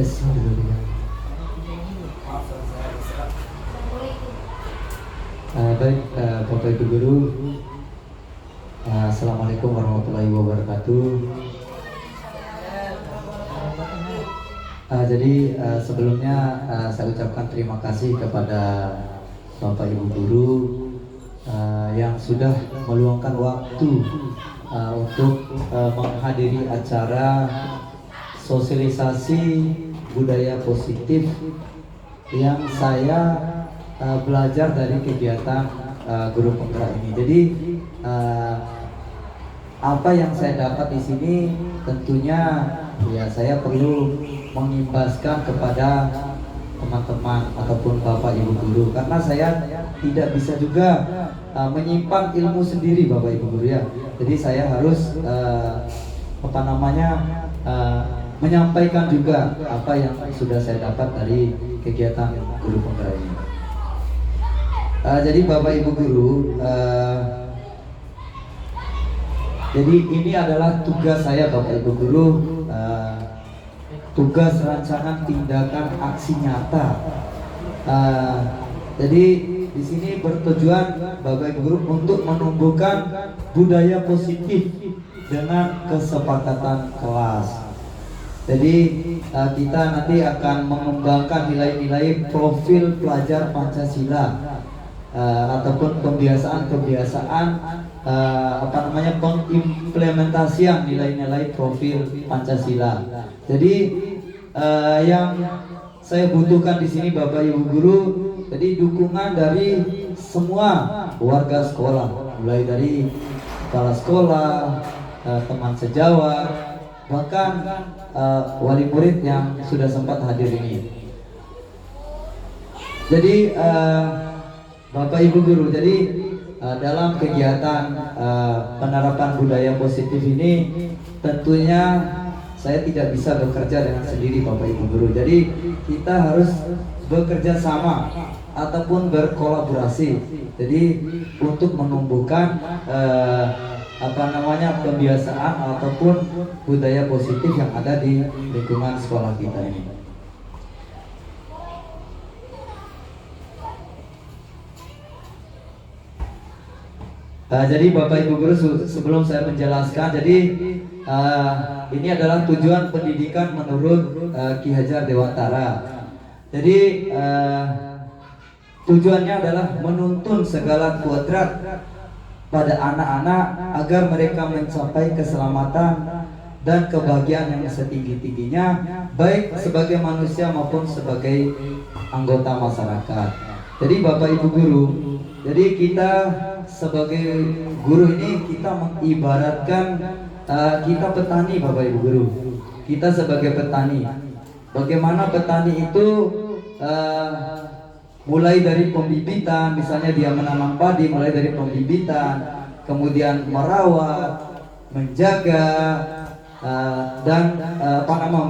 tes dulu ya. Baik, Bapak Ibu Guru, Assalamualaikum warahmatullahi wabarakatuh. Sebelumnya saya ucapkan terima kasih kepada Bapak Ibu Guru yang sudah meluangkan waktu untuk menghadiri acara sosialisasi budaya positif yang saya belajar dari kegiatan guru penggerak ini. Jadi apa yang saya dapat di sini tentunya ya saya perlu mengimbaskan kepada teman-teman ataupun Bapak Ibu Guru, karena saya tidak bisa juga menyimpan ilmu sendiri Bapak Ibu Guru ya. Jadi saya harus menyampaikan juga apa yang sudah saya dapat dari kegiatan guru penggerak ini. Jadi Bapak Ibu Guru, jadi ini adalah tugas saya Bapak Ibu Guru, tugas rancangan tindakan aksi nyata. Jadi di sini bertujuan Bapak Ibu Guru untuk menumbuhkan budaya positif dengan kesepakatan kelas. Jadi kita nanti akan mengembangkan nilai-nilai profil pelajar Pancasila ataupun kebiasaan-kebiasaan pengimplementasian nilai-nilai profil Pancasila. Jadi yang saya butuhkan di sini Bapak Ibu Guru, jadi dukungan dari semua warga sekolah, mulai dari kepala sekolah, teman sejawat, bahkan wali murid yang sudah sempat hadir ini. Jadi Bapak Ibu Guru, jadi dalam kegiatan penerapan budaya positif ini tentunya saya tidak bisa bekerja dengan sendiri Bapak Ibu Guru. Jadi kita harus bekerja sama ataupun berkolaborasi. Jadi untuk menumbuhkan kebiasaan ataupun budaya positif yang ada di lingkungan sekolah kita ini. Jadi Bapak Ibu Guru, sebelum saya menjelaskan, jadi ini adalah tujuan pendidikan menurut Ki Hajar Dewantara. Jadi tujuannya adalah menuntun segala kodrat pada anak-anak agar mereka mencapai keselamatan dan kebahagiaan yang setinggi-tingginya, baik sebagai manusia maupun sebagai anggota masyarakat. Jadi Bapak Ibu Guru, jadi kita sebagai guru ini kita mengibaratkan kita petani Bapak Ibu Guru. Kita sebagai petani, bagaimana petani itu mulai dari pembibitan, misalnya dia menanam padi, mulai dari pembibitan, kemudian merawat, menjaga, dan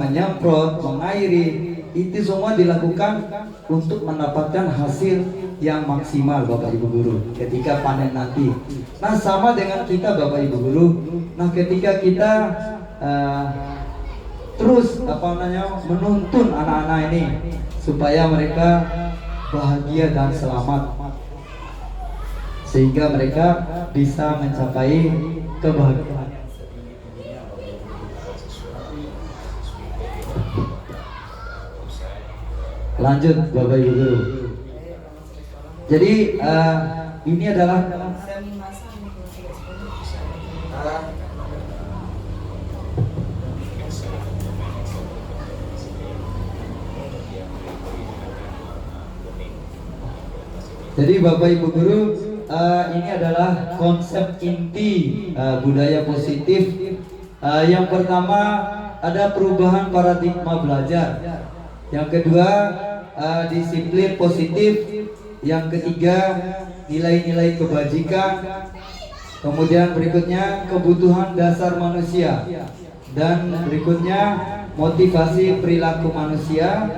menyemprot, mengairi, itu semua dilakukan untuk mendapatkan hasil yang maksimal Bapak Ibu Guru ketika panen nanti. Nah, sama dengan kita Bapak Ibu Guru. Nah, ketika kita terus menuntun anak-anak ini supaya mereka bahagia dan selamat, sehingga mereka bisa mencapai kebahagiaan. Lanjut Bapak Ibu Guru. Jadi ini adalah Jadi Bapak Ibu Guru, ini adalah konsep inti budaya positif. Yang pertama ada perubahan paradigma belajar. Yang kedua disiplin positif. Yang ketiga nilai-nilai kebajikan. Kemudian berikutnya kebutuhan dasar manusia. Dan berikutnya motivasi perilaku manusia,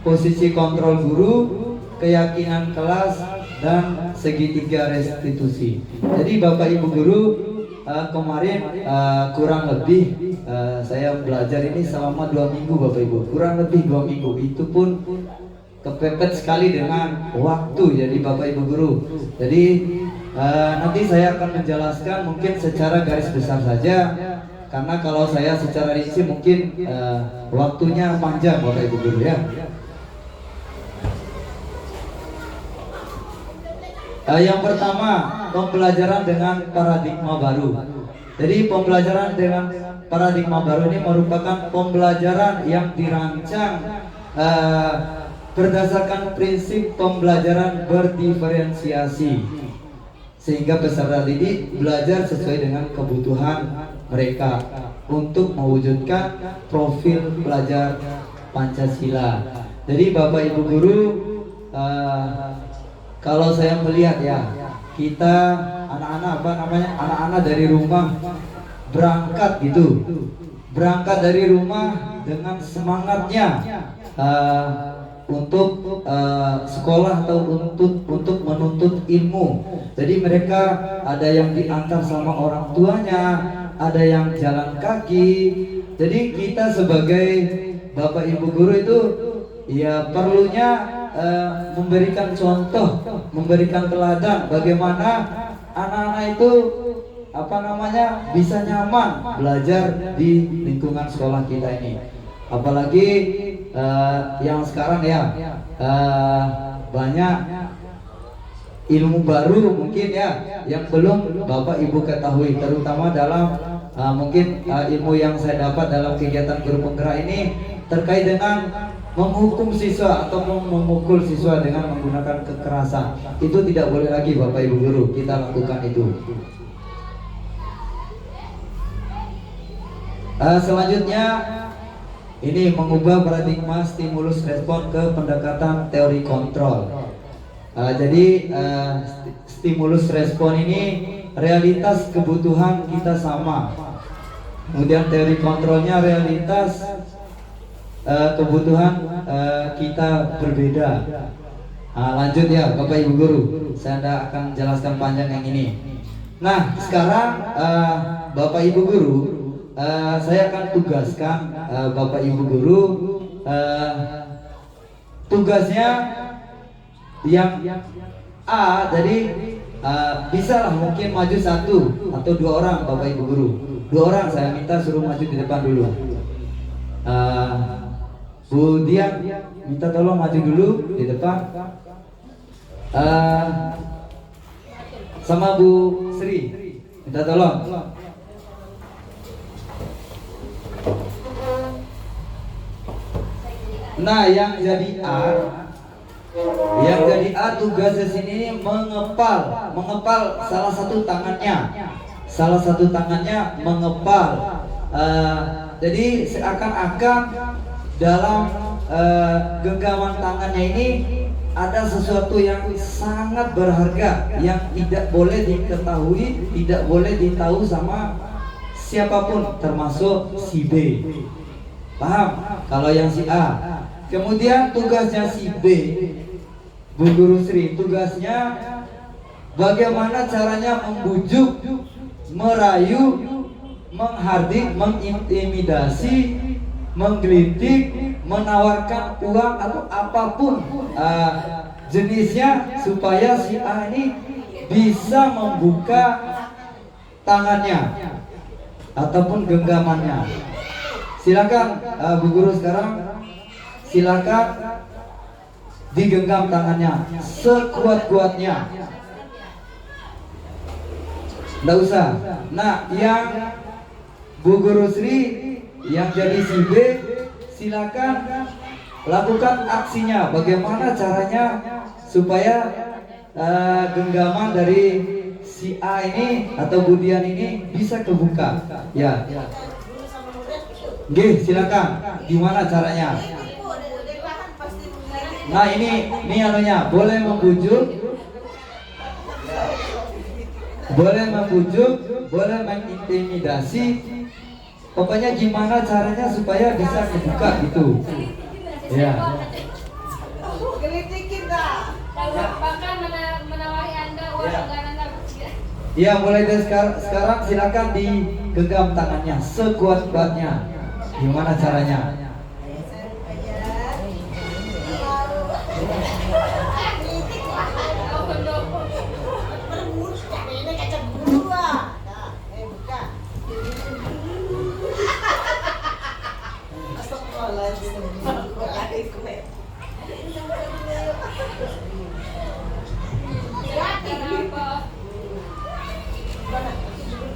posisi kontrol guru, keyakinan kelas, dan segitiga restitusi. Jadi Bapak Ibu Guru, kemarin kurang lebih saya belajar ini selama 2 minggu Bapak Ibu, kurang lebih 2 minggu. Itu pun kepepet sekali dengan waktu jadi Bapak Ibu guru. Jadi nanti saya akan menjelaskan mungkin secara garis besar saja, karena kalau saya secara rinci mungkin waktunya panjang Bapak Ibu guru ya. Yang pertama, pembelajaran dengan paradigma baru. Jadi pembelajaran dengan paradigma baru ini merupakan pembelajaran yang dirancang berdasarkan prinsip pembelajaran berdiferensiasi, sehingga peserta didik belajar sesuai dengan kebutuhan mereka untuk mewujudkan profil pelajar Pancasila. Jadi Bapak Ibu guru, kalau saya melihat ya, kita anak-anak dari rumah berangkat gitu, berangkat dari rumah dengan semangatnya untuk sekolah atau untuk menuntut ilmu. Jadi mereka ada yang diantar sama orang tuanya, ada yang jalan kaki. Jadi kita sebagai Bapak Ibu guru itu ya perlunya memberikan contoh, memberikan teladan bagaimana anak-anak itu bisa nyaman belajar di lingkungan sekolah kita ini. Apalagi yang sekarang ya banyak ilmu baru mungkin ya yang belum Bapak Ibu ketahui, terutama dalam mungkin ilmu yang saya dapat dalam kegiatan guru penggerak ini terkait dengan menghukum siswa atau memukul siswa dengan menggunakan kekerasan. Itu tidak boleh lagi Bapak Ibu guru kita lakukan itu. Selanjutnya ini mengubah paradigma stimulus respon ke pendekatan teori kontrol. Jadi stimulus respon ini realitas kebutuhan kita sama, kemudian teori kontrolnya realitas kebutuhan kita berbeda. Lanjut ya Bapak Ibu guru, saya tidak akan jelaskan panjang yang ini. Nah sekarang Bapak Ibu guru, saya akan tugaskan Bapak Ibu guru tugasnya yang A. Jadi bisa lah mungkin maju 1 atau 2 orang Bapak Ibu guru. 2 orang saya minta suruh maju di depan dulu. Bu Dian minta tolong maju dulu di depan. Sama Bu Sri minta tolong. Nah yang jadi A tugasnya sini mengepal salah satu tangannya mengepal. Jadi seakan-akan dalam genggaman tangannya ini ada sesuatu yang sangat berharga yang tidak boleh diketahui, tidak boleh ditahu sama siapapun termasuk si B. Paham? Kalau yang si A. Kemudian tugasnya si B, Bu Guru Sri, tugasnya bagaimana caranya membujuk, merayu, menghardik, mengintimidasi, menggelitik, menawarkan uang atau apapun jenisnya supaya si A ini bisa membuka tangannya ataupun genggamannya. Silakan Bu Guru sekarang, silakan digenggam tangannya sekuat-kuatnya. Nggak usah. Nah, yang Bu Guru Sri yang jadi si B, silakan lakukan aksinya. Bagaimana caranya supaya genggaman dari si A ini atau Budian ini bisa kebuka? Ya. Oke, silakan. Gimana caranya? Nah ini anunya, boleh membujuk, boleh mengintimidasi. Pokoknya gimana caranya supaya bisa kebuka gitu. Ya. Bahkan menawari Anda uang anggaran Anda. Ya, mulai dari sekarang silakan digenggam tangannya sekuat-kuatnya. Gimana caranya?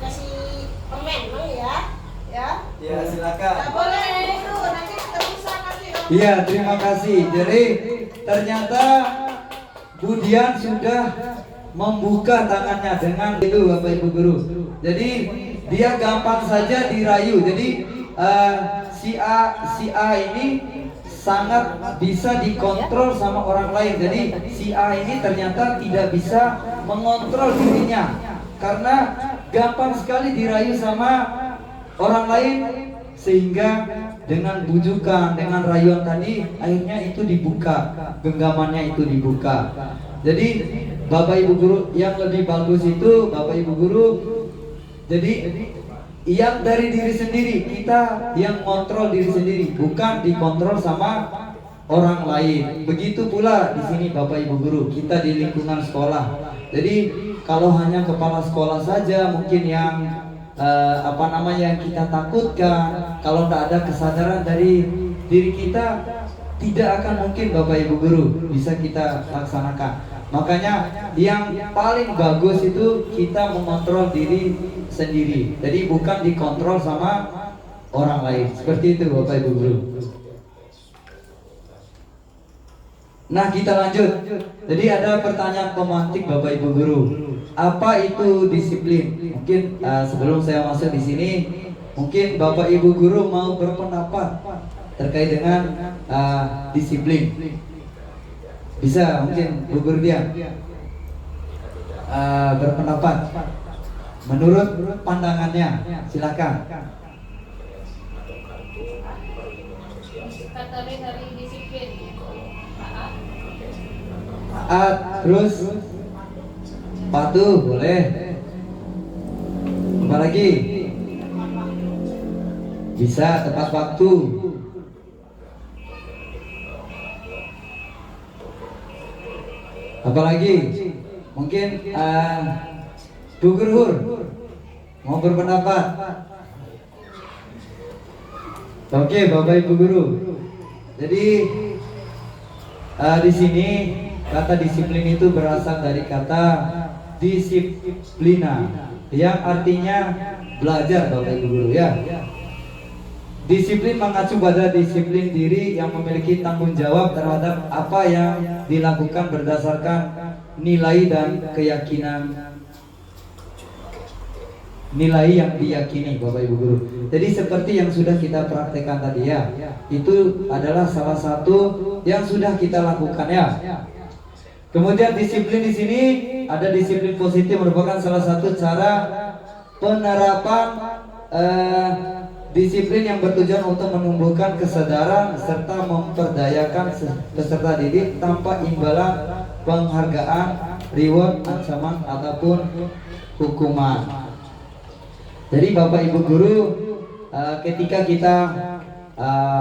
Kasih permen dong ya. Ya, silakan. Nggak boleh dulu, nanti terusan nanti. Iya, terima kasih. Jadi ternyata Budian sudah membuka tangannya dengan itu Bapak Ibu Guru. Jadi dia gampang saja dirayu. Jadi si A ini sangat bisa dikontrol sama orang lain. Jadi si A ini ternyata tidak bisa mengontrol dirinya karena gampang sekali dirayu sama orang lain, sehingga dengan bujukan, dengan rayuan tadi akhirnya itu dibuka, genggamannya itu dibuka. Jadi Bapak Ibu Guru, yang lebih bagus itu Bapak Ibu Guru, jadi yang dari diri sendiri, kita yang kontrol diri sendiri, bukan dikontrol sama orang lain. Begitu pula di sini Bapak Ibu Guru, kita di lingkungan sekolah. Jadi kalau hanya kepala sekolah saja mungkin yang yang kita takutkan, kalau tidak ada kesadaran dari diri kita, tidak akan mungkin Bapak Ibu Guru bisa kita laksanakan. Makanya yang paling bagus itu kita mengontrol diri sendiri. Jadi bukan dikontrol sama orang lain. Seperti itu Bapak Ibu Guru. Nah, kita lanjut. Jadi ada pertanyaan pemantik Bapak Ibu Guru. Apa itu disiplin? Mungkin sebelum saya masuk di sini, mungkin Bapak Ibu Guru mau berpendapat terkait dengan disiplin. Bisa mungkin Bu Guru dia berpendapat menurut pandangannya, silakan. Dari disiplin. Terus patuh boleh. Apa lagi? Bisa tepat waktu. Apalagi mungkin Bu Guru mau berpendapat. Oke, Bapak Ibu Guru. Jadi di sini kata disiplin itu berasal dari kata disiplina, yang artinya belajar Bapak Ibu Guru ya. Disiplin mengacu pada disiplin diri yang memiliki tanggung jawab terhadap apa yang dilakukan berdasarkan nilai dan keyakinan, nilai yang diyakini Bapak Ibu Guru. Jadi seperti yang sudah kita praktekkan tadi ya, itu adalah salah satu yang sudah kita lakukan ya. Kemudian disiplin di sini ada disiplin positif, merupakan salah satu cara penerapan disiplin yang bertujuan untuk menumbuhkan kesadaran serta memperdayakan peserta didik tanpa imbalan penghargaan, reward, ancaman ataupun hukuman. Jadi Bapak Ibu Guru, ketika kita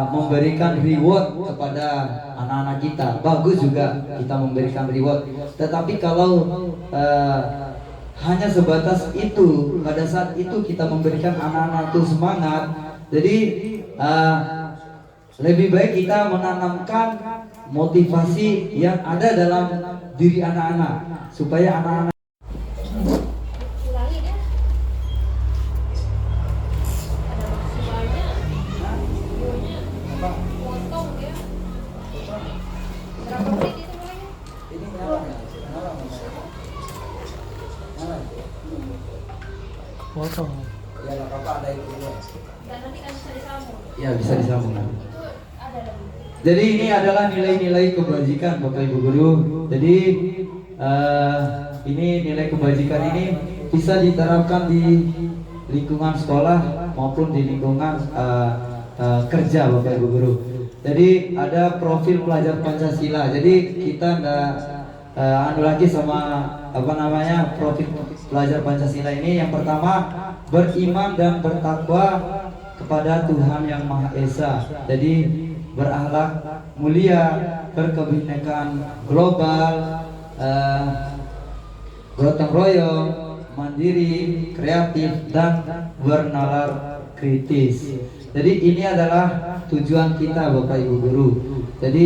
memberikan reward kepada anak-anak kita, bagus juga kita memberikan reward. Tetapi kalau hanya sebatas itu, pada saat itu kita memberikan anak-anak itu semangat, jadi lebih baik kita menanamkan motivasi yang ada dalam diri anak-anak, supaya anak-anak potong. ya nggak apa-apa, ada itu dulu. Dan nanti kan bisa disambung. Ya bisa disambung. Itu ada lagi. Jadi ini adalah nilai-nilai kebajikan Bapak Ibu Guru. Jadi ini nilai kebajikan ini bisa diterapkan di lingkungan sekolah maupun di lingkungan kerja Bapak Ibu Guru. Jadi ada profil pelajar Pancasila. Jadi kita anu lagi sama apa namanya profil pelajar Pancasila ini. Yang pertama, beriman dan bertakwa kepada Tuhan yang Maha Esa. Jadi berakhlak mulia, berkebinekaan global, gotong royong, mandiri, kreatif, dan bernalar kritis. Jadi ini adalah tujuan kita Bapak Ibu Guru. Jadi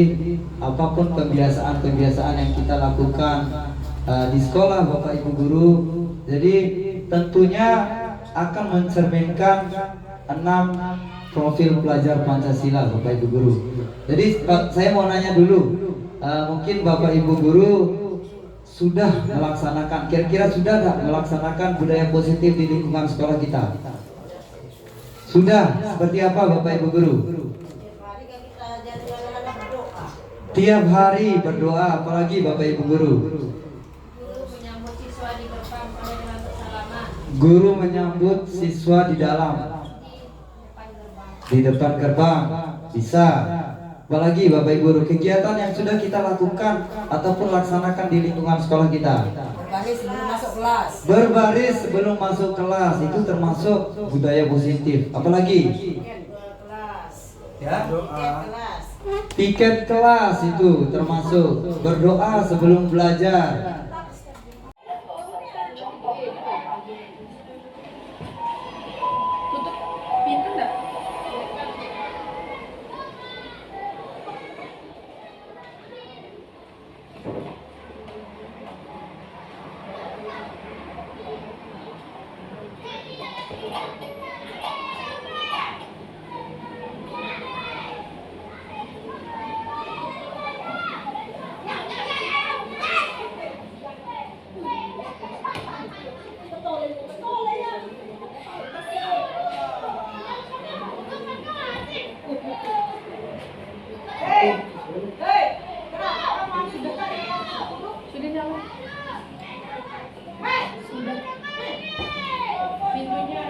apapun kebiasaan-kebiasaan yang kita lakukan di sekolah Bapak Ibu Guru, jadi tentunya akan mencerminkan 6 profil pelajar Pancasila Bapak Ibu Guru. Jadi saya mau nanya dulu, mungkin Bapak Ibu Guru sudah melaksanakan, kira-kira sudah nggak melaksanakan budaya positif di lingkungan sekolah kita? Sudah. Seperti apa Bapak Ibu Guru? Tiap hari kan kita jadi anak-anak berdoa. Tiap hari berdoa, apalagi Bapak Ibu Guru? Guru menyambut siswa di depan pada dengan bersalaman. Guru menyambut siswa di dalam, Di depan gerbang. di depan gerbang, bisa. Apalagi Bapak Ibu Guru, kegiatan yang sudah kita lakukan ataupun laksanakan di lingkungan sekolah kita? Berbaris sebelum masuk kelas. Berbaris sebelum masuk kelas, itu termasuk budaya positif. Apalagi? Tiket kelas. Ya, Tiket kelas. tiket kelas itu termasuk. Berdoa sebelum belajar. Tutup pintu enggak? Sudah nyala. Sudah. Pintunya.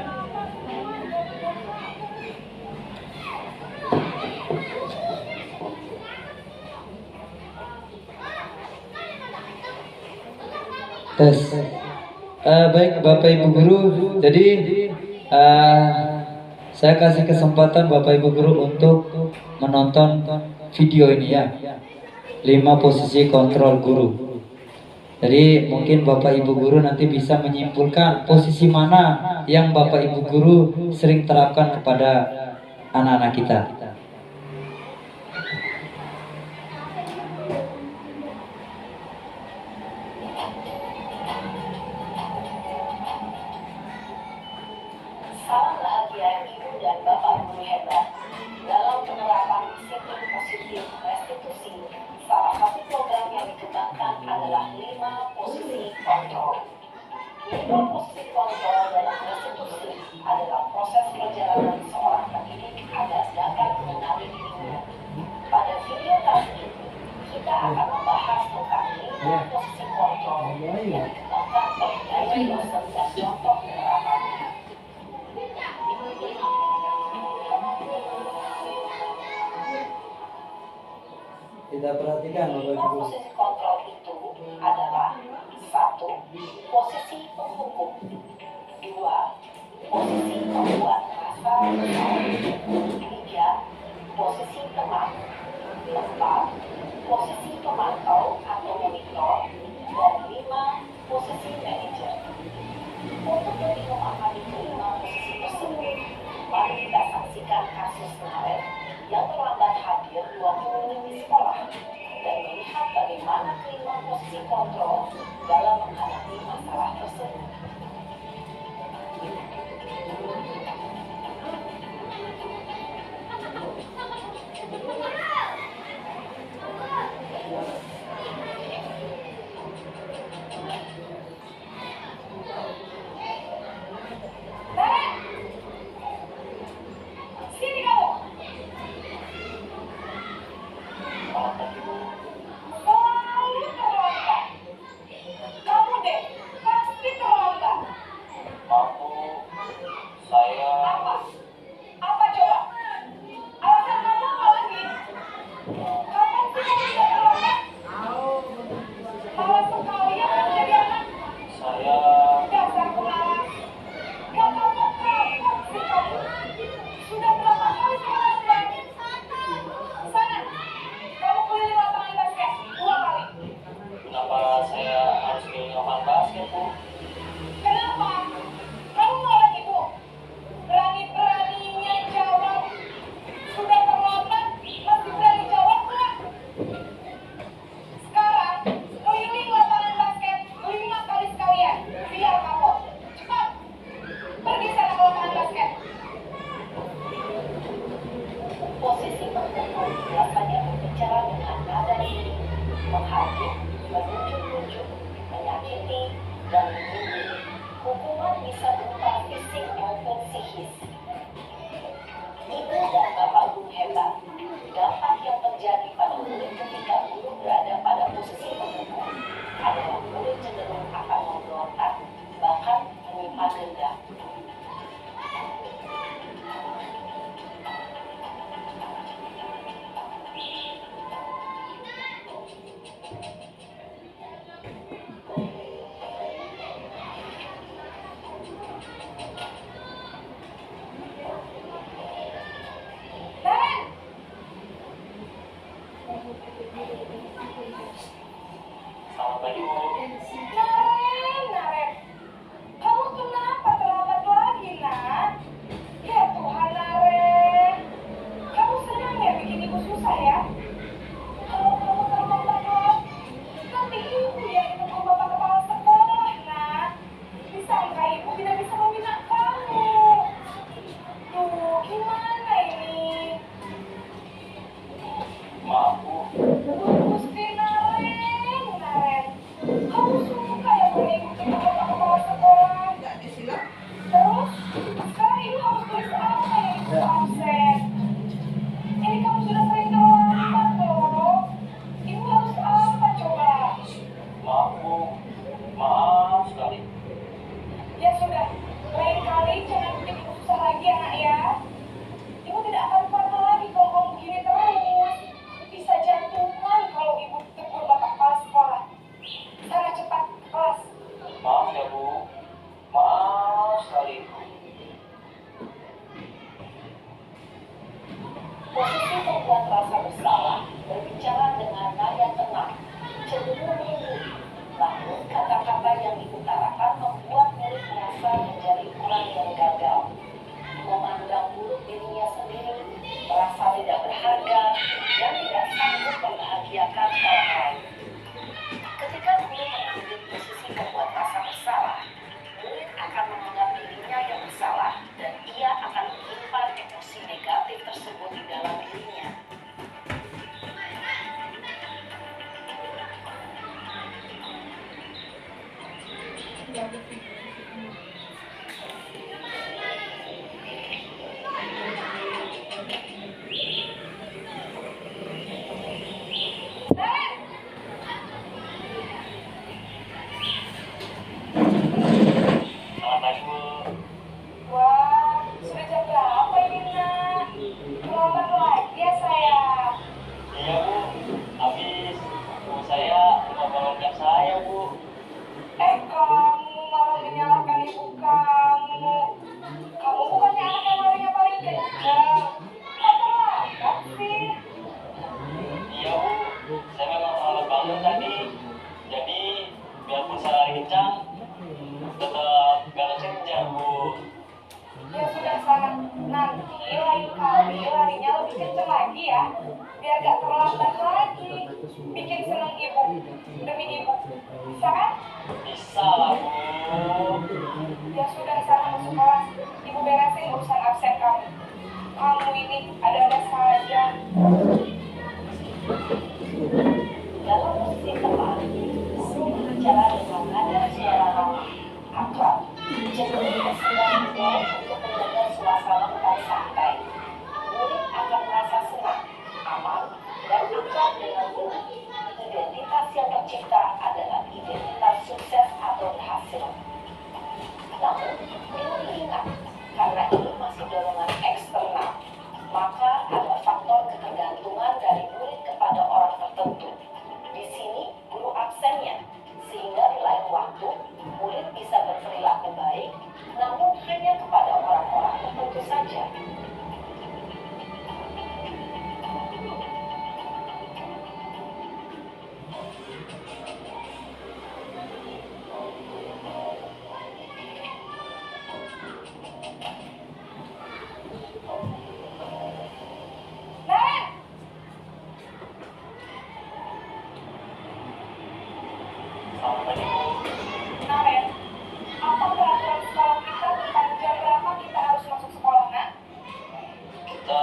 Tes. Baik Bapak Ibu Guru, jadi saya kasih kesempatan Bapak Ibu Guru untuk menonton video ini ya. 5 posisi kontrol guru. Jadi mungkin Bapak Ibu Guru nanti bisa menyimpulkan posisi mana yang Bapak Ibu Guru sering terapkan kepada anak-anak kita. Salam bahagia Ibu dan Bapak Guru hebat. Dalam penerapan disiplin positif restitusi, salah satu program yang dikembangkan adalah 5 posisi kontrol. 5 posisi kontrol dalam restitusi adalah proses perjalanan seorang pendidik agar dapat mengenali dirinya. Pada video kali ini, kita akan membahas tentang 5 posisi kontrol yang dikembangkan oleh gaya dosen dan contoh penerapannya. Kita perhatikan Bapak Ibu Guru. Posisi kontrol itu adalah 1. Posisi penghukum, 2. Posisi pembuat rasa bersalah, 3. Posisi teman, 4. Posisi pemantau atau monitor, dan 5. Posisi manajer. Untuk lebih memahami kelima posisi tersebut, mari kita saksikan kasus kemarin yang terlambat hadir 20 menit di sekolah dan melihat bagaimana kelima posisi kontrol dalam menghadapi masalah tersebut. Sini kamu. Selalu terlalu. pagi Bu. Naren, kamu kenapa terlambat lagi, Nak? Ya Tuhan, Naren. Kamu senang ya bikin ibu susah ya? Kalau kamu terlambat lagi, nanti ibu yang ditegur bapak kepala sekolah, Nak. Disangka ibu tidak bisa membina kamu. Tuh, gimana ini? Maaf Bu. Gusti Naren. Kamu suka ya kalau ibu tegur bapak kepala sekolah? Enggak disilap. Terus, sekarang ibu harus tulis apa yang ibu absen? Ini kamu sudah sering terlambat loh. Ibu harus apa coba? Maaf Bu, maaf sekali. Ya sudah, lain kali jangan bikin ibu susah lagi anak ya. Ibu tidak akan pernah lagi kalau kamu begini terus. Bisa jantungan kalau ibu tegur bapak kepala sekolah. Sana cepat ke kelas. Maaf ya Bu, maaf sekali. Posisi membuat rasa bersalah, berbicara dengan nada tenang, cenderung rindu. Namun kata-kata yang diutarakan membuat murid merasa menjadi orang yang gagal, memandang buruk dirinya sendiri, merasa tidak berharga, dan tidak sanggup membahagiakan orang lain. Ketika guru mengambil posisi membuat rasa bersalah, murid akan menganggap dirinya yang bersalah dan ia akan menyimpan emosi negatif tersebut di dalam dirinya. Selamat pagi Bu. Wah, sudah jam berapa ini Nak? Terlambat lagi ya sayang. Iya Bu, habis ibu saya membangunkan saya Bu. Kamu malah menyalahkan ibu kamu. Kamu bukannya anak yang larinya paling kencang. Kok terlambat sih? Iya Bu, saya memang terlambat bangun tadi. Jadi biarpun saya lari kencang, tetap gak kencang Bu. Ya sudah sana, nanti lain kali larinya lebih kencang lagi ya. Biar gak terlambat lagi. Bikin seneng ibu, demi ibu. Bisa kan? Bisa lah Bu. Ya sudah sana masuk kelas. Ibu beresin urusan absen kamu. Kamu ini ada-ada saja. Dalam posisi tepat, suruh berbicara dengan nada suara ramah, akrab, cenderung bersenang untuk menjaga suasana tetap santai. Murid akan merasa senang, aman, dan akrab dengan guru. Identitas yang tercipta adalah identitas sukses atau berhasil. Namun, perlu diingat, karena ini masih dorongan eksternal, maka ada faktor ketergantungan dari murid kepada orang tertentu. Di sini, guru absennya, sehingga di lain waktu, murid bisa berperilaku baik, namun hanya kepada orang-orang tertentu saja. Naren! Selamat pagi Bu. Naren, apa peraturan sekolah kita tentang jam berapa kita harus masuk sekolah, Nak? Kita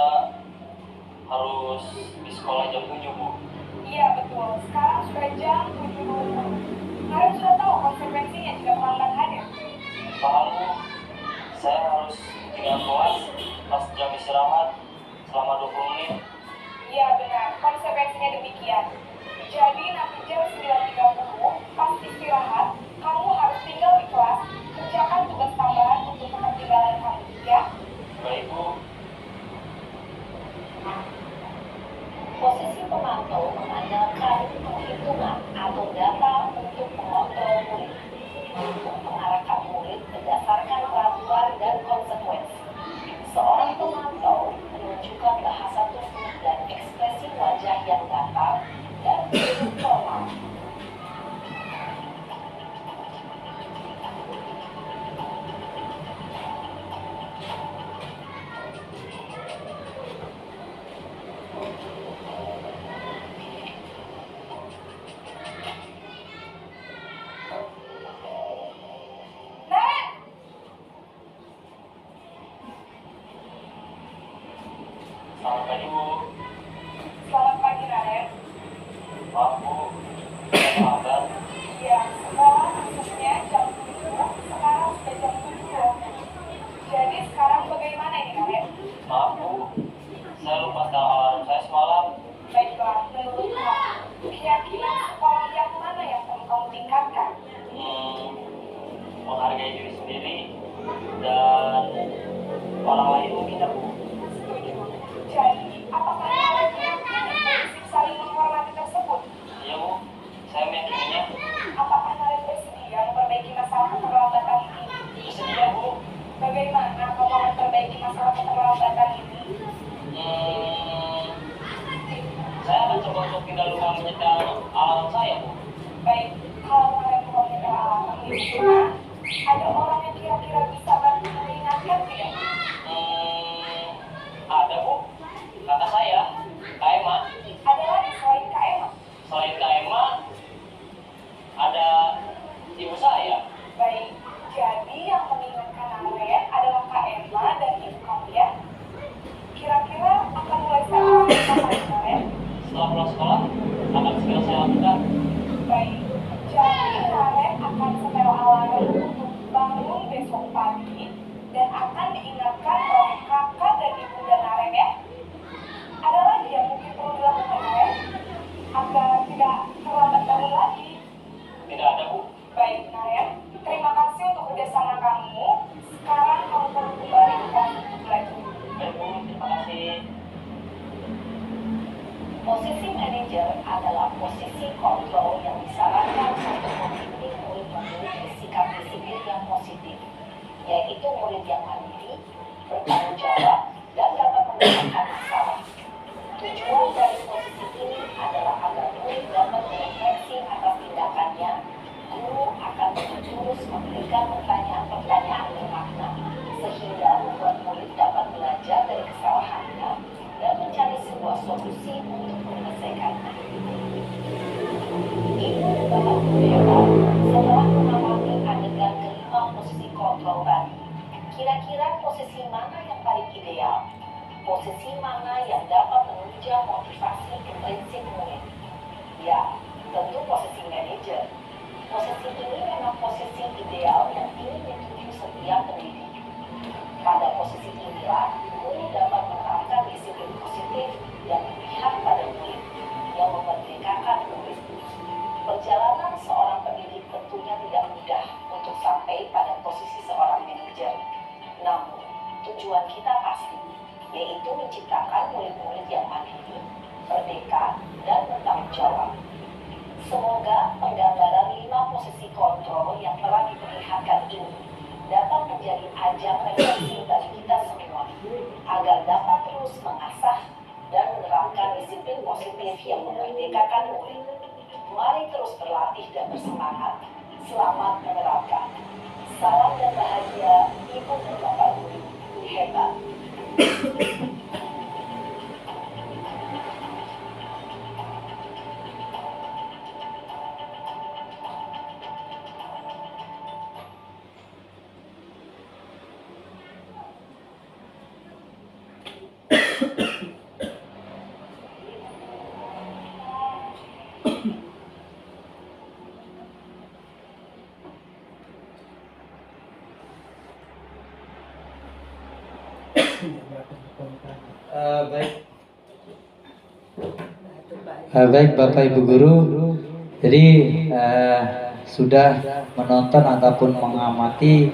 harus di sekolah jam 7 Bu. Iya betul, sekarang sudah jam 7.20. Naren sudah tahu konsekuensinya jika terlambat hadir. Paham Bu, saya harus tinggal kelas pas jam istirahat selama 20 menit. Iya benar, konsekuensinya demikian. Jadi nanti jam 9.30 pas istirahat Ibu Suna, ada orang yang kira-kira bisa bantu mengingatkan tidak? Ada Bu, kakak saya, Kak Emma. Ada lagi selain Kak Emma? Selain Kak Emma, ada ibu saya. Baik, jadi yang mengingatkan Naren adalah Kak Emma dan ibu kamu ya. Kira-kira akan mulai saat kapan Naren? Setelah pulang sekolah, akan segera saya lakukan. Baik, jadi Naren akan setel alarm untuk bangun besok pagi dan akan diingatkan oleh kakak dan ibu dan Naren ya. Ada lagi yang mungkin perlu dilakukan Naren agar tidak terlambat bangun lagi? Tidak ada Bu. Baik Naren, terima kasih untuk kerjasama kamu. Sekarang kamu perlu kembali ke kelas untuk belajar. Baik Bu, terima kasih. Posisi manajer adalah posisi kontrol yang disarankan untuk membimbing murid-murid bersikap disiplin yang positif, yaitu murid yang mandiri, bertanggung jawab, dan dapat memecahkan masalah. Tujuan dari posisi ini adalah agar murid dapat merefleksi atas tindakannya. Guru akan terus memberikan pertanyaan-pertanyaan bermakna, sehingga membuat murid dapat belajar dari kesalahannya dan mencari sebuah solusi untuk menyelesaikannya. Ibu dan Bapak Guru hebat, setelah mengamati adegan kelima posisi kontrol tadi, kira-kira posisi mana yang paling ideal? Posisi mana yang dapat menunjang motivasi intrinsik murid? Ya, tentu posisi manajer. Posisi ini memang posisi ideal yang ingin dituju setiap pendidik. Pada posisi inilah, guru dapat menerapkan disiplin positif yang berpihak pada murid, yang memerdekakan murid. Perjalanan seorang pendidik tentunya tidak mudah untuk sampai pada posisi seorang manajer. Namun, tujuan kita pasti, yaitu menciptakan murid-murid yang mandiri, merdeka, dan bertanggung jawab. Semoga penggambaran 5 posisi kontrol yang telah diperlihatkan ini dapat menjadi ajang refleksi bagi kita semua, agar dapat terus mengasah dan menerapkan disiplin positif yang memerdekakan murid. Mari terus berlatih dan bersemangat. Selamat menerapkan. Salam dan bahagia, Ibu dan Bapak Guru. Hebat. Baik Bapak Ibu Guru, jadi sudah menonton ataupun mengamati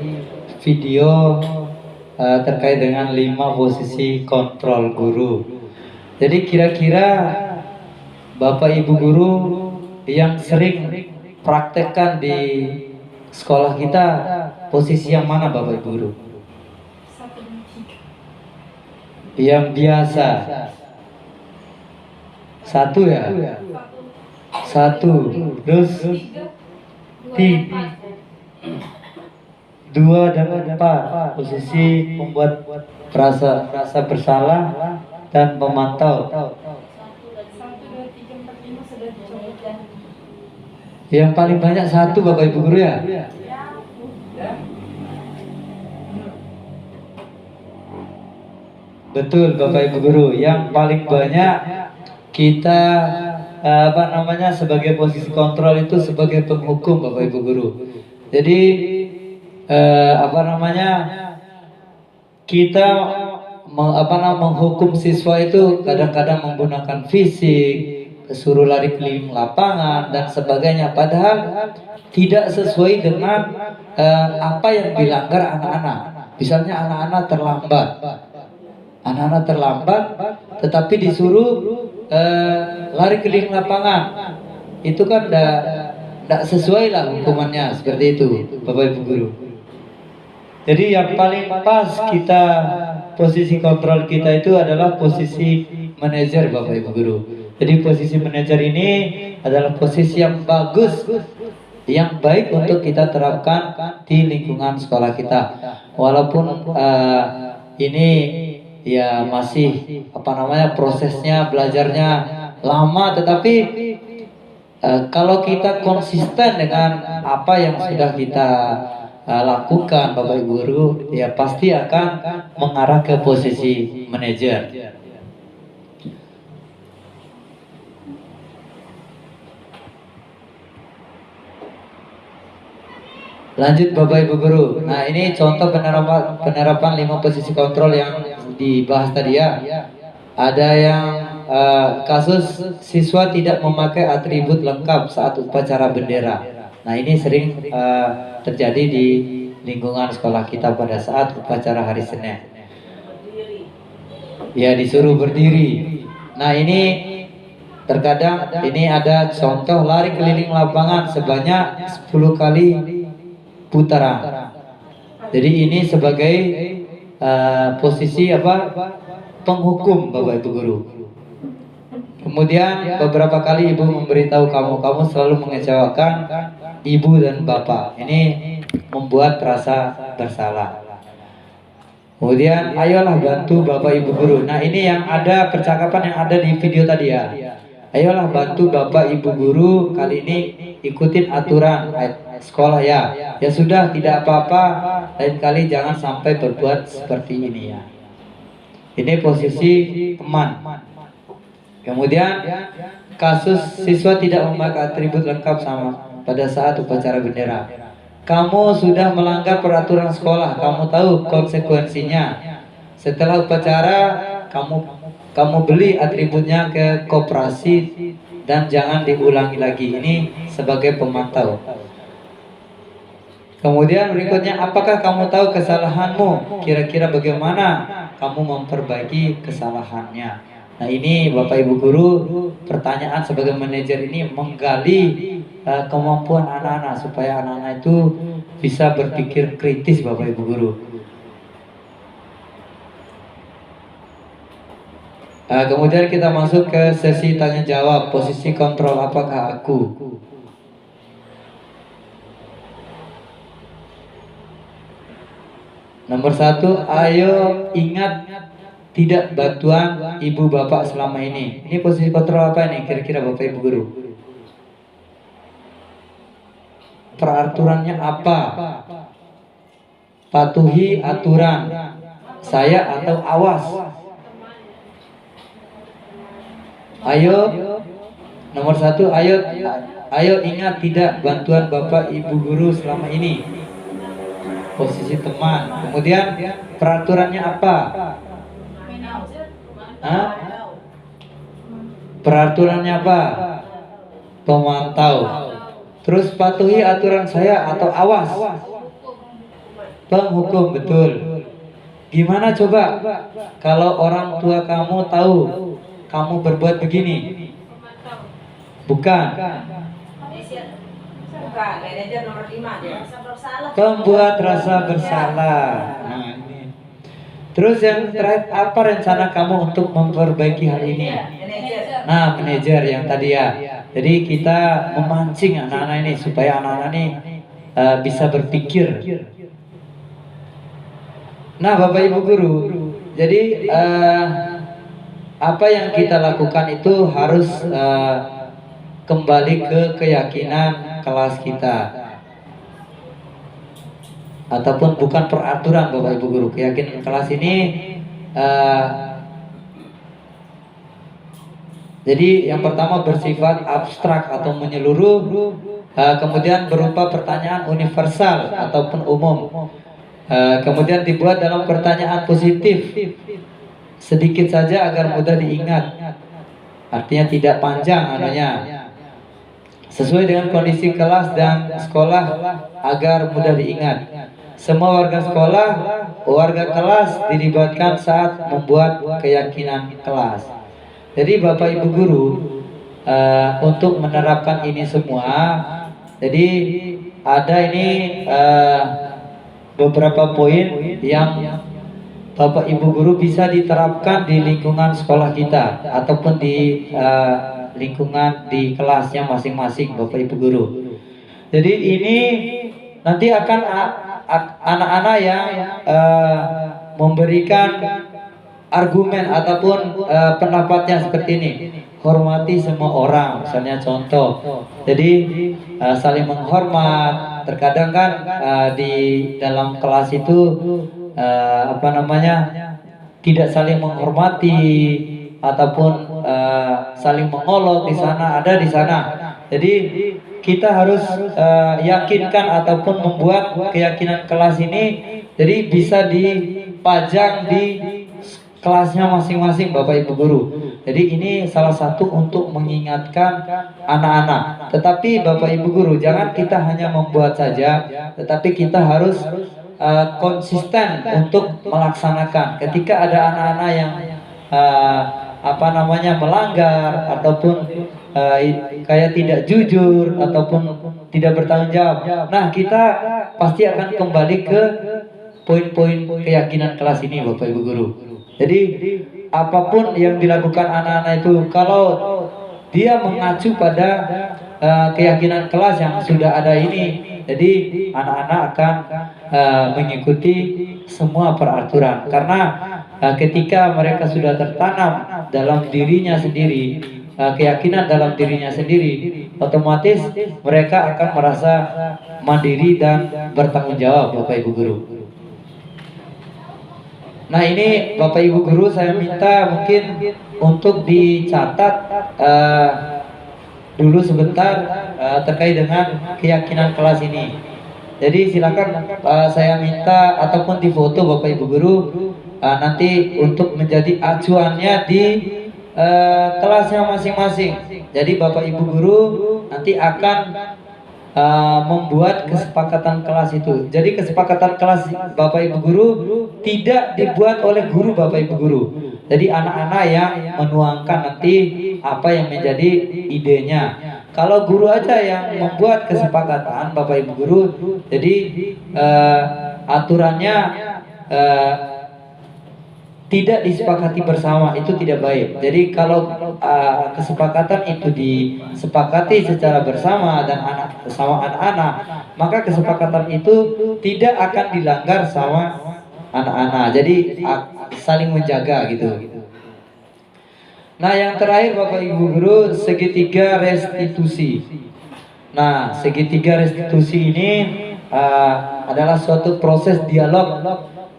video terkait dengan 5 posisi kontrol guru. Jadi kira-kira Bapak Ibu Guru yang sering praktekkan di sekolah kita, posisi yang mana Bapak Ibu Guru? Yang biasa. Satu ya? Satu. Terus 3, 2 dan 4. Posisi membuat rasa bersalah dan memantau. Yang paling banyak 1 Bapak Ibu Guru ya? Betul Bapak Ibu Guru, yang paling banyak kita sebagai posisi kontrol itu sebagai penghukum Bapak Ibu Guru. Jadi kita menghukum siswa itu kadang-kadang menggunakan fisik, suruh lari keliling lapangan dan sebagainya, padahal tidak sesuai dengan apa yang dilanggar anak-anak. Misalnya anak-anak terlambat, tetapi disuruh lari keliling lapangan, itu kan tidak sesuai lah hukumannya, seperti itu Bapak Ibu Guru. Jadi yang paling pas kita posisi kontrol kita itu adalah posisi manajer Bapak Ibu Guru. Jadi posisi manajer ini adalah posisi yang bagus yang baik untuk kita terapkan di lingkungan sekolah kita. Walaupun ini ya masih prosesnya belajarnya lama, tetapi kalau kita konsisten dengan apa yang sudah kita lakukan Bapak Ibu guru, ya pasti akan mengarah ke posisi manajer. Lanjut Bapak Ibu guru. Nah, ini contoh penerapan 5 posisi kontrol yang dibahas tadi ya. Ada yang kasus siswa tidak memakai atribut lengkap saat upacara bendera. Nah, ini sering terjadi di lingkungan sekolah kita pada saat upacara hari Senin. Ya, disuruh berdiri. Nah, ini terkadang ini ada contoh lari keliling lapangan sebanyak 10 kali putaran. Jadi ini sebagai posisi penghukum Bapak Ibu guru. Kemudian beberapa kali ibu memberitahu kamu selalu mengecewakan ibu dan bapak. Ini membuat rasa bersalah. Kemudian ayolah bantu Bapak Ibu guru. Nah, ini yang ada percakapan yang ada di video tadi ya. Ayolah bantu Bapak Ibu guru kali ini ikutin aturan sekolah ya. Ya sudah, tidak apa-apa, lain kali jangan sampai berbuat seperti ini ya. Ini posisi teman. Kemudian kasus siswa tidak memakai atribut lengkap sama pada saat upacara bendera. Kamu sudah melanggar peraturan sekolah, kamu tahu konsekuensinya. Setelah upacara kamu beli atributnya ke koperasi dan jangan diulangi lagi. Ini sebagai pemantau. Kemudian berikutnya, apakah kamu tahu kesalahanmu? Kira-kira bagaimana kamu memperbaiki kesalahannya? Nah, ini Bapak Ibu guru, pertanyaan sebagai manajer ini menggali kemampuan anak-anak supaya anak-anak itu bisa berpikir kritis Bapak Ibu guru. Kemudian kita masuk ke sesi tanya jawab, posisi kontrol apakah aku? Nomor 1, ayo ingat tidak bantuan ibu bapak selama ini. Ini posisi kontrol apa ini kira-kira Bapak Ibu guru? Peraturannya apa? Patuhi aturan saya atau awas? Ayo, nomor 1, ayo ingat tidak bantuan Bapak Ibu guru selama ini. Posisi teman. Kemudian peraturannya apa? Peraturannya apa? Pemantau. Terus patuhi aturan saya atau awas? Penghukum, betul. Gimana coba kalau orang tua kamu tahu kamu berbuat begini? Bukan. Manajer nomor 5 dia. Membuat rasa bersalah. Nah, ini. Terus yang terakhir, apa rencana kamu untuk memperbaiki hal ini? Nah, manajer yang tadi ya. Jadi kita memancing anak-anak ini supaya anak-anak ini bisa berpikir. Nah, Bapak Ibu guru, jadi apa yang kita lakukan itu harus kembali ke keyakinan kelas kita, ataupun bukan peraturan Bapak Ibu guru. Keyakinan kelas ini jadi yang pertama bersifat abstrak atau menyeluruh, kemudian berupa pertanyaan universal ataupun umum, kemudian dibuat dalam pertanyaan positif sedikit saja agar mudah diingat, artinya tidak panjang anunya, sesuai dengan kondisi kelas dan sekolah agar mudah diingat. Semua warga sekolah, warga kelas dilibatkan saat membuat keyakinan kelas. Jadi Bapak Ibu guru, untuk menerapkan ini semua, jadi ada ini beberapa poin yang Bapak Ibu guru bisa diterapkan di lingkungan sekolah kita ataupun di lingkungan di kelasnya masing-masing Bapak Ibu guru. Jadi ini nanti akan anak-anak yang memberikan argumen ataupun pendapatnya seperti ini. Hormati semua orang, misalnya contoh. Jadi saling menghormat. Terkadang kan di dalam kelas itu tidak saling menghormati ataupun saling mengolok di sana, ada di sana. Jadi kita harus yakinkan ataupun membuat keyakinan kelas ini jadi bisa dipajang di kelasnya masing-masing Bapak Ibu guru. Jadi ini salah satu untuk mengingatkan anak-anak. Tetapi Bapak Ibu guru, jangan kita hanya membuat saja, tetapi kita harus konsisten untuk melaksanakan. Ketika ada anak-anak yang melanggar ataupun kayak tidak jujur ataupun tidak bertanggung jawab, nah kita pasti akan kembali ke poin-poin keyakinan kelas ini Bapak Ibu guru. Jadi apapun yang dilakukan anak-anak itu, kalau dia mengacu pada keyakinan kelas yang sudah ada ini, jadi anak-anak akan mengikuti semua peraturan. Karena ketika mereka sudah tertanam dalam dirinya sendiri, keyakinan dalam dirinya sendiri, otomatis mereka akan merasa mandiri dan bertanggung jawab Bapak Ibu guru. Nah ini Bapak Ibu guru, saya minta mungkin untuk dicatat dulu sebentar terkait dengan keyakinan kelas ini. Jadi silakan saya minta ataupun difoto Bapak Ibu guru nanti untuk menjadi acuannya di kelasnya masing-masing. Jadi Bapak Ibu guru nanti akan membuat kesepakatan kelas itu. Jadi kesepakatan kelas Bapak Ibu guru tidak dibuat oleh guru Bapak Ibu guru. Jadi anak-anak yang menuangkan nanti apa yang menjadi idenya. Kalau guru aja yang membuat kesepakatan Bapak Ibu guru, jadi aturannya tidak disepakati bersama, itu tidak baik. Jadi kalau kesepakatan itu disepakati secara bersama dan sama anak-anak, maka kesepakatan itu tidak akan dilanggar sama anak-anak. Jadi saling menjaga gitu. Nah yang terakhir Bapak Ibu guru, segitiga restitusi. Nah segitiga restitusi ini adalah suatu proses dialog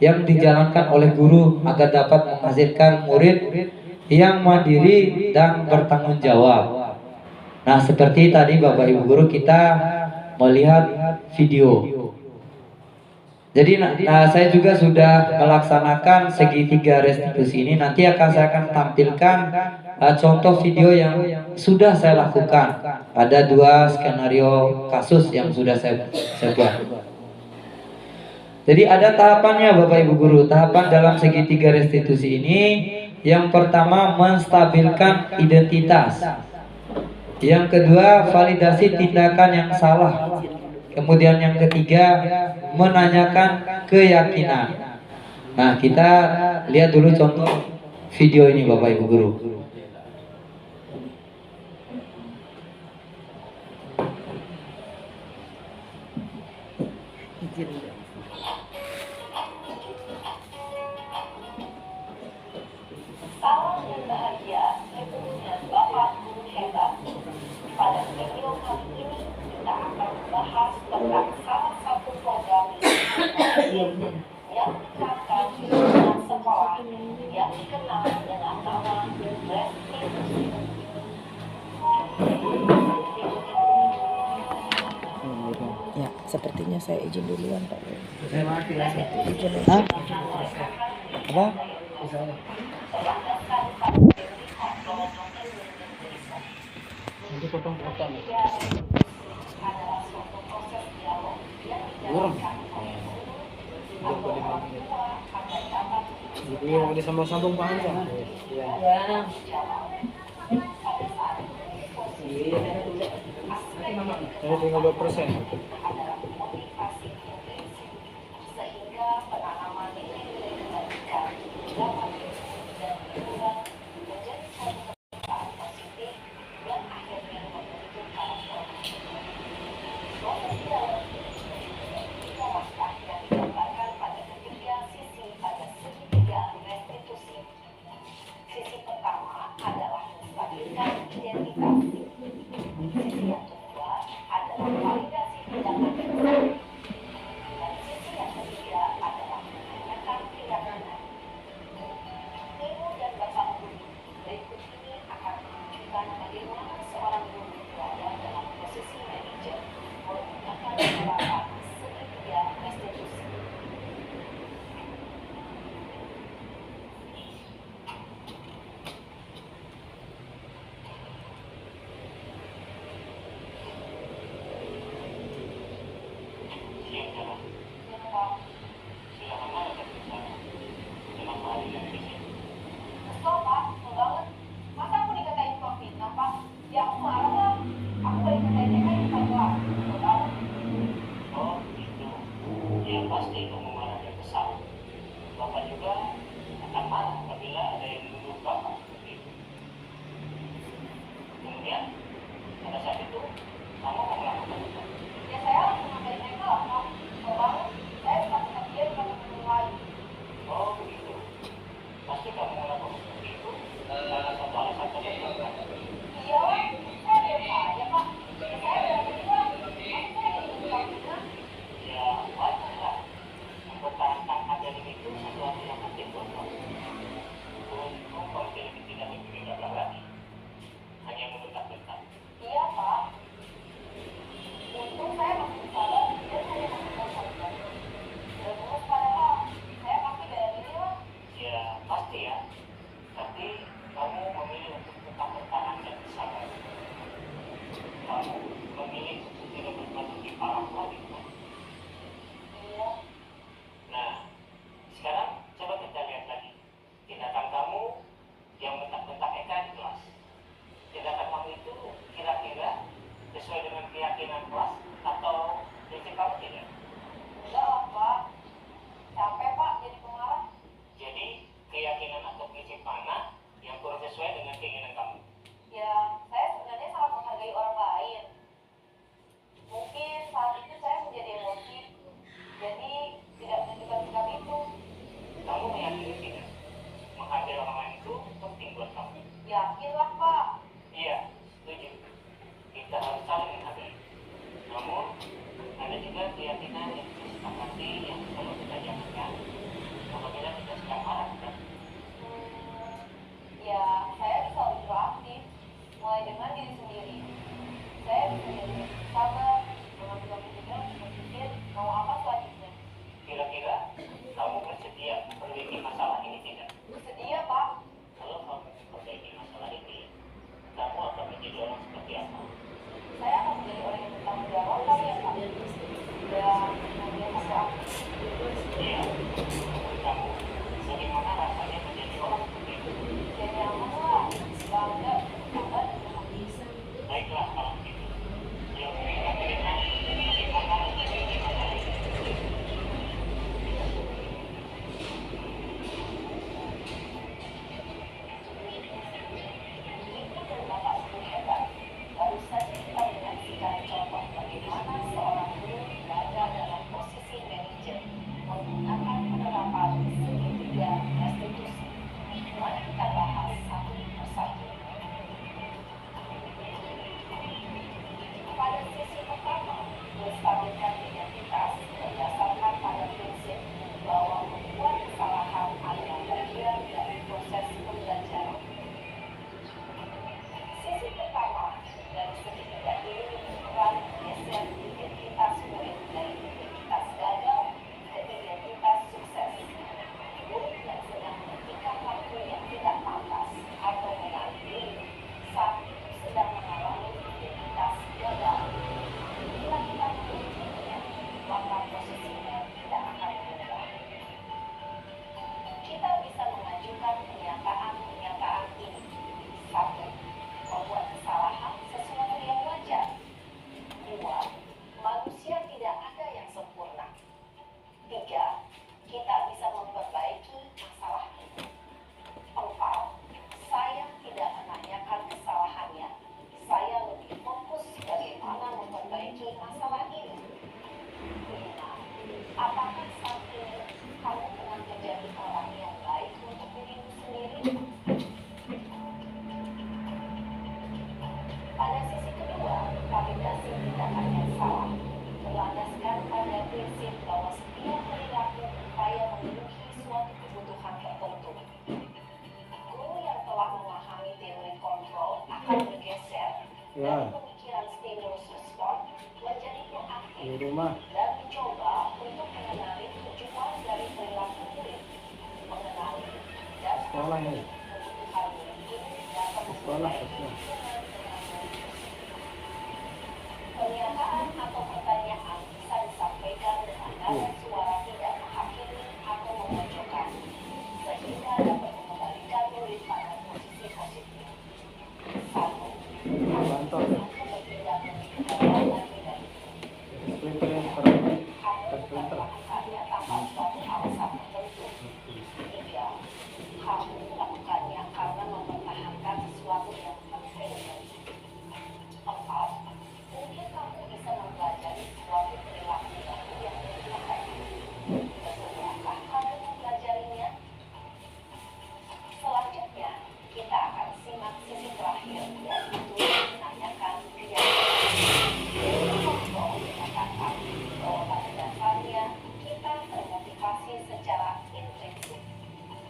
yang dijalankan oleh guru agar dapat menghasilkan murid yang mandiri dan bertanggung jawab. Nah seperti tadi Bapak Ibu guru kita melihat video. Jadi saya juga sudah melaksanakan segitiga restitusi ini. Nanti saya akan tampilkan contoh video yang sudah saya lakukan. Ada 2 skenario kasus yang sudah saya buat. Jadi ada tahapannya Bapak Ibu guru. Tahapan dalam segitiga restitusi ini, yang pertama menstabilkan identitas. Yang kedua validasi tindakan yang salah. Kemudian yang ketiga menanyakan keyakinan. Nah kita lihat dulu contoh video ini Bapak Ibu guru. Salam dan bahagia dengan Bapak Guru Hebat. Pada video kali ini kita akan membahas tentang salah satu program yang diterapkan di sekolah yang dikenal dengan nama restitusi. Ya, sepertinya saya izin duluan Pak. Izin. Hah? Apa? Nanti potong-potong. Iya, disambung-sambung paham kan? Iya. Ini tinggal 2%. Sehingga penanaman nilai-nilai kebajikan dapat dan berkembang menjadi satu kebiasaan positif dan akhirnya membentuk karakter. Proses penerapan segitiga restitusi. Kesel pak, kesel banget. Masa aku dikatain tukang fitnah pak? Ya aku marah lah. Aku balik katain Eka di depan kelas. Kesel banget. Oh gitu. Ya pasti kamu marah dan kesal. Bapak juga akan marah apabila ada yang menuduh Bapak seperti itu. Kemudian pada saat itu kamu mau melakukan apa? Ya saya langsung ngatain Eka lah pak. Kesel banget. Saya bukan sama dia, bukan sama yang lain. Oh begitu. Pasti kamu melakukan seperti itu karena satu alasan tertentu kan? Iya lah, saya diam aja pak. Ya saya bela diri lah. Masa saya jadi tukang fitnah? Ya wajar lah. Mempertahankan akademik itu sesuatu yang penting buat kamu. Untung kamu tidak memiliki gagal lagi. Hanya membentak-bentak. Iya pak. Untung saya masih sabar dan hanya melakukan saja. Udah lulus padahal saya pasti bela diri lah. Ya pasti ya. Tapi kamu memilih untuk tetap bertahan dan bersabar. Kamu memilih untuk tidak berbuat lebih parah lagi. Iya. Nah, sekarang coba kita lihat lagi tindakan kamu yang bentak-bentak Eka di kelas. Tindakan kamu itu kira-kira sesuai dengan keyakinan kelas atau prinsip kamu tidak? Enggak lah pak. Capek pak jadi pemarah. Jadi keyakinan atau prinsip mana yang kurang sesuai dengan keinginan kamu? Ya saya sebenarnya sangat menghargai orang lain. Mungkin saat itu saya menjadi emosi. Jadi tidak menunjukkan sikap itu. Kamu meyakini tidak? Menghargai orang lain itu penting buat kamu. Yakinlah pak. Iya, setuju. Kita harus saling menghargai. Namun, ada juga keyakinan yang disepakati yang perlu kita jalankan apabila kita sedang marah, kan? Ya saya bisa lebih proaktif. Mulai dengan diri sendiri. Saya bisa jadi lebih sabar. Mengambil keputusan berpikir mau apa selanjutnya. Kira-kira kamu bersedia memperbaiki masalah ini tidak? Bersedia pak. Kalau kamu memperbaiki masalah ini, kamu akan menjadi orang seperti apa? Saya akan menjadi orang yang bertanggung jawab kali ya pak. Dan kemudian proaktif. Iya, menurut kamu, bagaimana rasanya menjadi orang seperti itu? Jadi aman lah. Bangga, sabar dan bahagia. Baiklah kalau begitu. Yuk, kita lihat bagaimana memperbaiki masalah ini. Bapak guru hebat. Baru saja kita menyaksikan contoh bagaimana seorang guru berada dalam posisi manajer menggunakan penerapan segitiga restitusi. Mari kita bahas satu persatu. Pada sisi pertama, menstabilkan identitas berdasarkan pada prinsip bahwa membuat kesalahan adalah bagian dari proses pembelajaran. Sisi pertama dari segitiga ini berperan menggeser identitas murid dari identitas gagal ke identitas sukses. Murid yang sedang bertingkah laku yang tidak pantas atau menarik diri saat itu sedang mengalami identitas gagal. Bila kita mengikutinya, maka posisinya tidak akan berubah. Kita bisa mengajukan pernyataan-pernyataan ini. 1. Membuat kesalahan sesuatu yang wajar. 2. Manusia tidak ada yang sempurna. 3. Kita bisa memperbaiki masalah ini. 4. Saya tidak menanyakan kesalahannya. Saya lebih fokus bagaimana memperbaiki masalah ini. 5. Apakah saat ini kamu pernah menjadi orang yang baik untuk dirimu sendiri? Pada sisi kedua, validasi tindakan yang salah berlandaskan pada prinsip bahwa setiap perilaku berupaya memenuhi suatu kebutuhan tertentu. Guru yang telah memahami teori kontrol akan bergeser dari pemikiran stimulus respon menjadi proaktif di rumah. dan mencoba untuk mengenali tujuan dari perilaku murid, mengenali dan Sekolah ya. kebutuhan murid ini dapat Sekolah memperbaiki betul. hubungan dengan murid. Pernyataan atau pertanyaan bisa disampaikan dengan nada suara tidak menghakimi atau memojokkan, sehingga dapat mengembalikan murid pada posisi positif. 1. Bantol ya. Bertindak lebih keras lagi dari Sprinter yang terprinter. melakukannya tanpa suatu alasan tertentu. 3. Kamu melakukannya karena mempertahankan sesuatu yang penting. 4. Mungkin kamu bisa mempelajari suatu perilaku baru yang dipakai. Bersedia kamu mempelajarinya? Selanjutnya, kita akan simak sisi terakhir, yaitu menanyakan keyakinan. Kontrol mengatakan bahwa pada dasarnya kita termotivasi secara intrinsik.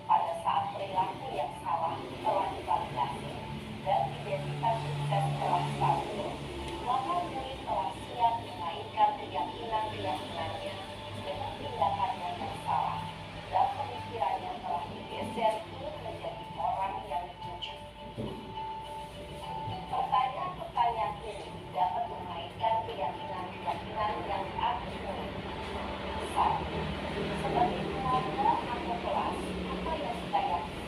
Pada saat perilaku yang salah telah divalidasi dan identitas sukses telah stabil, maka murid telah siap mengaitkan keyakinan-keyakinannya dengan tindakannya yang salah, dan pemikirannya telah digeser ingin menjadi orang yang dituju. Pertanyaan-pertanyaan ini dapat mengaitkan keyakinan-keyakinan yang diambil murid. 1. Sebagai keluarga atau kelas, apa yang kita yakini?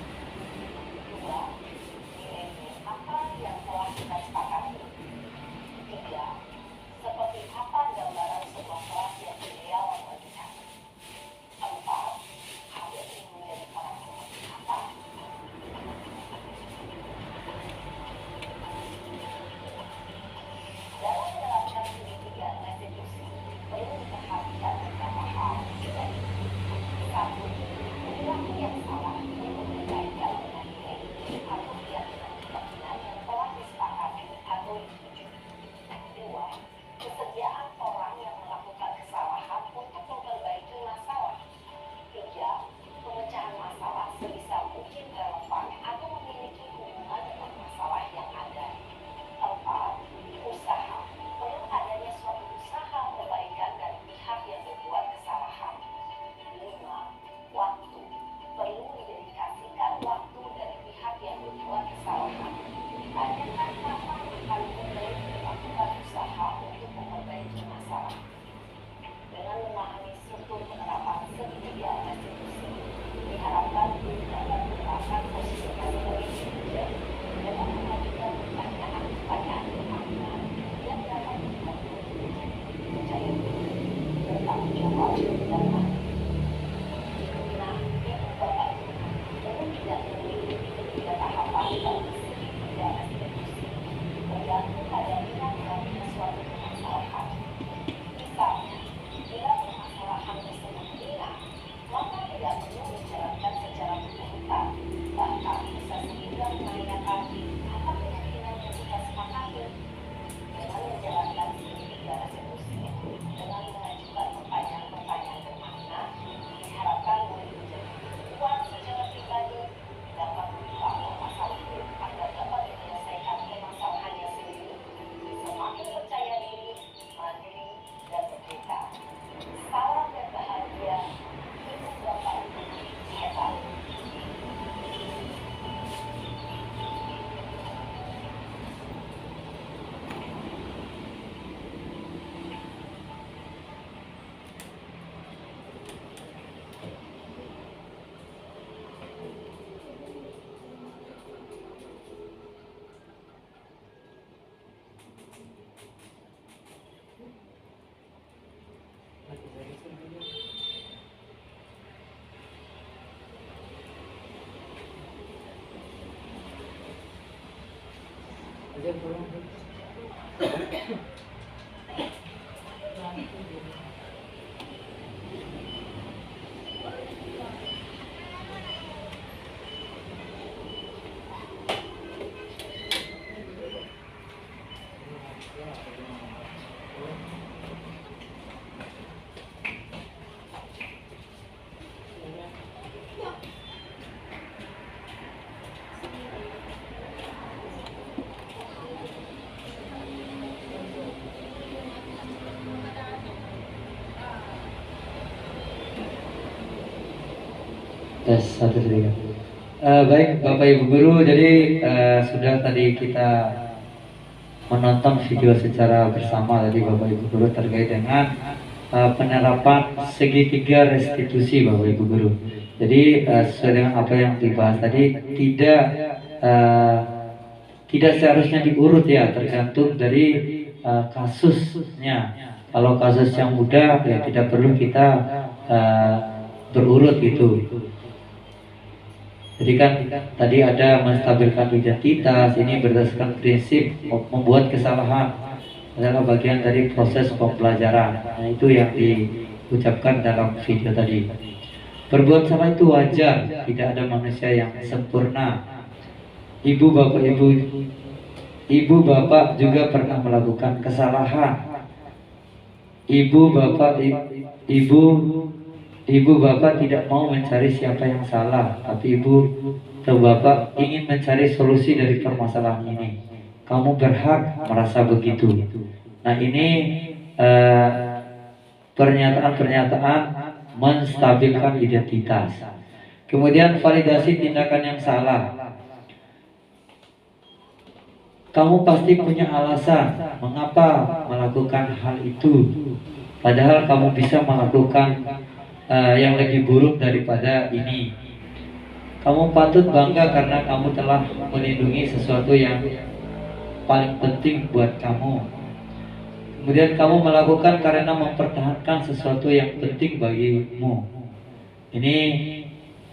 2. Nilai-nilai apa yang telah kita sepakati? 3. Seperti apa gambaran sebuah kelas yang ideal bagi kami? 4. Kami ingin menjadi orang seperti apa? Dalam menerapkan segitiga restitusi, perlu diperhatikan beberapa hal. 1. Perilaku yang salah untuk dikaitkan dengan nilai atau keyakinan-keyakinan yang telah disepakati atau disetujui. 2. Kesediaan orang yang melakukan kesalahan untuk memperbaiki masalah. 3. Pemecahan masalah sebisa mungkin relevan atau memiliki hubungan dengan masalah yang ada. 4. Usaha. Perlu adanya suatu usaha perbaikan dari pihak yang berbuat kesalahan. 5. Waktu. Perlu didedikasikan waktu dari pihak yang berbuat kesalahan. Tanyakan kapan paling baik melakukan usaha untuk memperbaiki masalah. Dengan memahami struktur penerapan segitiga restitusi, diharapkan guru dapat menerapkan posisinya sebagai manajer dengan mengajukan pertanyaan-pertanyaan bermakna yang dapat membuat guru menjadi percaya diri, bertanggung jawab, dan mandiri. Nah, itu Bapak Ibu, untuk tidak mengikuti ketiga tahapan dalam segitiga restitusi, tergantung pada minat dalamnya suatu permasalahan. Misalnya, bila permasalahan tersebut ringan, maka tidak perlu dijalankan secara berurutan, bahkan bisa segera menanyakan apa keyakinan yang kita sepakati. Dengan menjalankan segitiga restitusi, dengan mengajukan pertanyaan-pertanyaan bermakna, diharapkan murid menjadi kuat secara pribadi, dapat membangun masalah hidup agar dapat menyelesaikan permasalahannya sendiri, semakin percaya diri, mandiri, dan merdeka. Salam dan bahagia, Ibu Bapak Ibu, hebat. Ayan, turun. Tes 1, 2, 3. Baik Bapak Ibu Guru, jadi sudah tadi kita menonton video secara bersama tadi Bapak Ibu Guru terkait dengan penerapan segitiga restitusi Bapak Ibu Guru. Jadi sesuai dengan apa yang dibahas tadi, tidak seharusnya diurut ya, tergantung dari kasusnya. Kalau kasus yang mudah ya tidak perlu kita berurut gitu. Jadi kan tadi ada menstabilkan identitas, ini berdasarkan prinsip membuat kesalahan adalah bagian dari proses pembelajaran. Nah, itu yang diucapkan dalam video tadi. Berbuat salah itu wajar, tidak ada manusia yang sempurna. Ibu bapak juga pernah melakukan kesalahan. Ibu bapak tidak mau mencari siapa yang salah, tapi ibu atau bapak ingin mencari solusi dari permasalahan ini. Kamu berhak merasa begitu. Nah, ini pernyataan-pernyataan menstabilkan identitas. Kemudian validasi tindakan yang salah. Kamu pasti punya alasan mengapa melakukan hal itu, padahal kamu bisa melakukan yang lebih buruk daripada ini. Kamu patut bangga karena kamu telah melindungi sesuatu yang paling penting buat kamu. Kemudian kamu melakukan karena mempertahankan sesuatu yang penting bagimu. Ini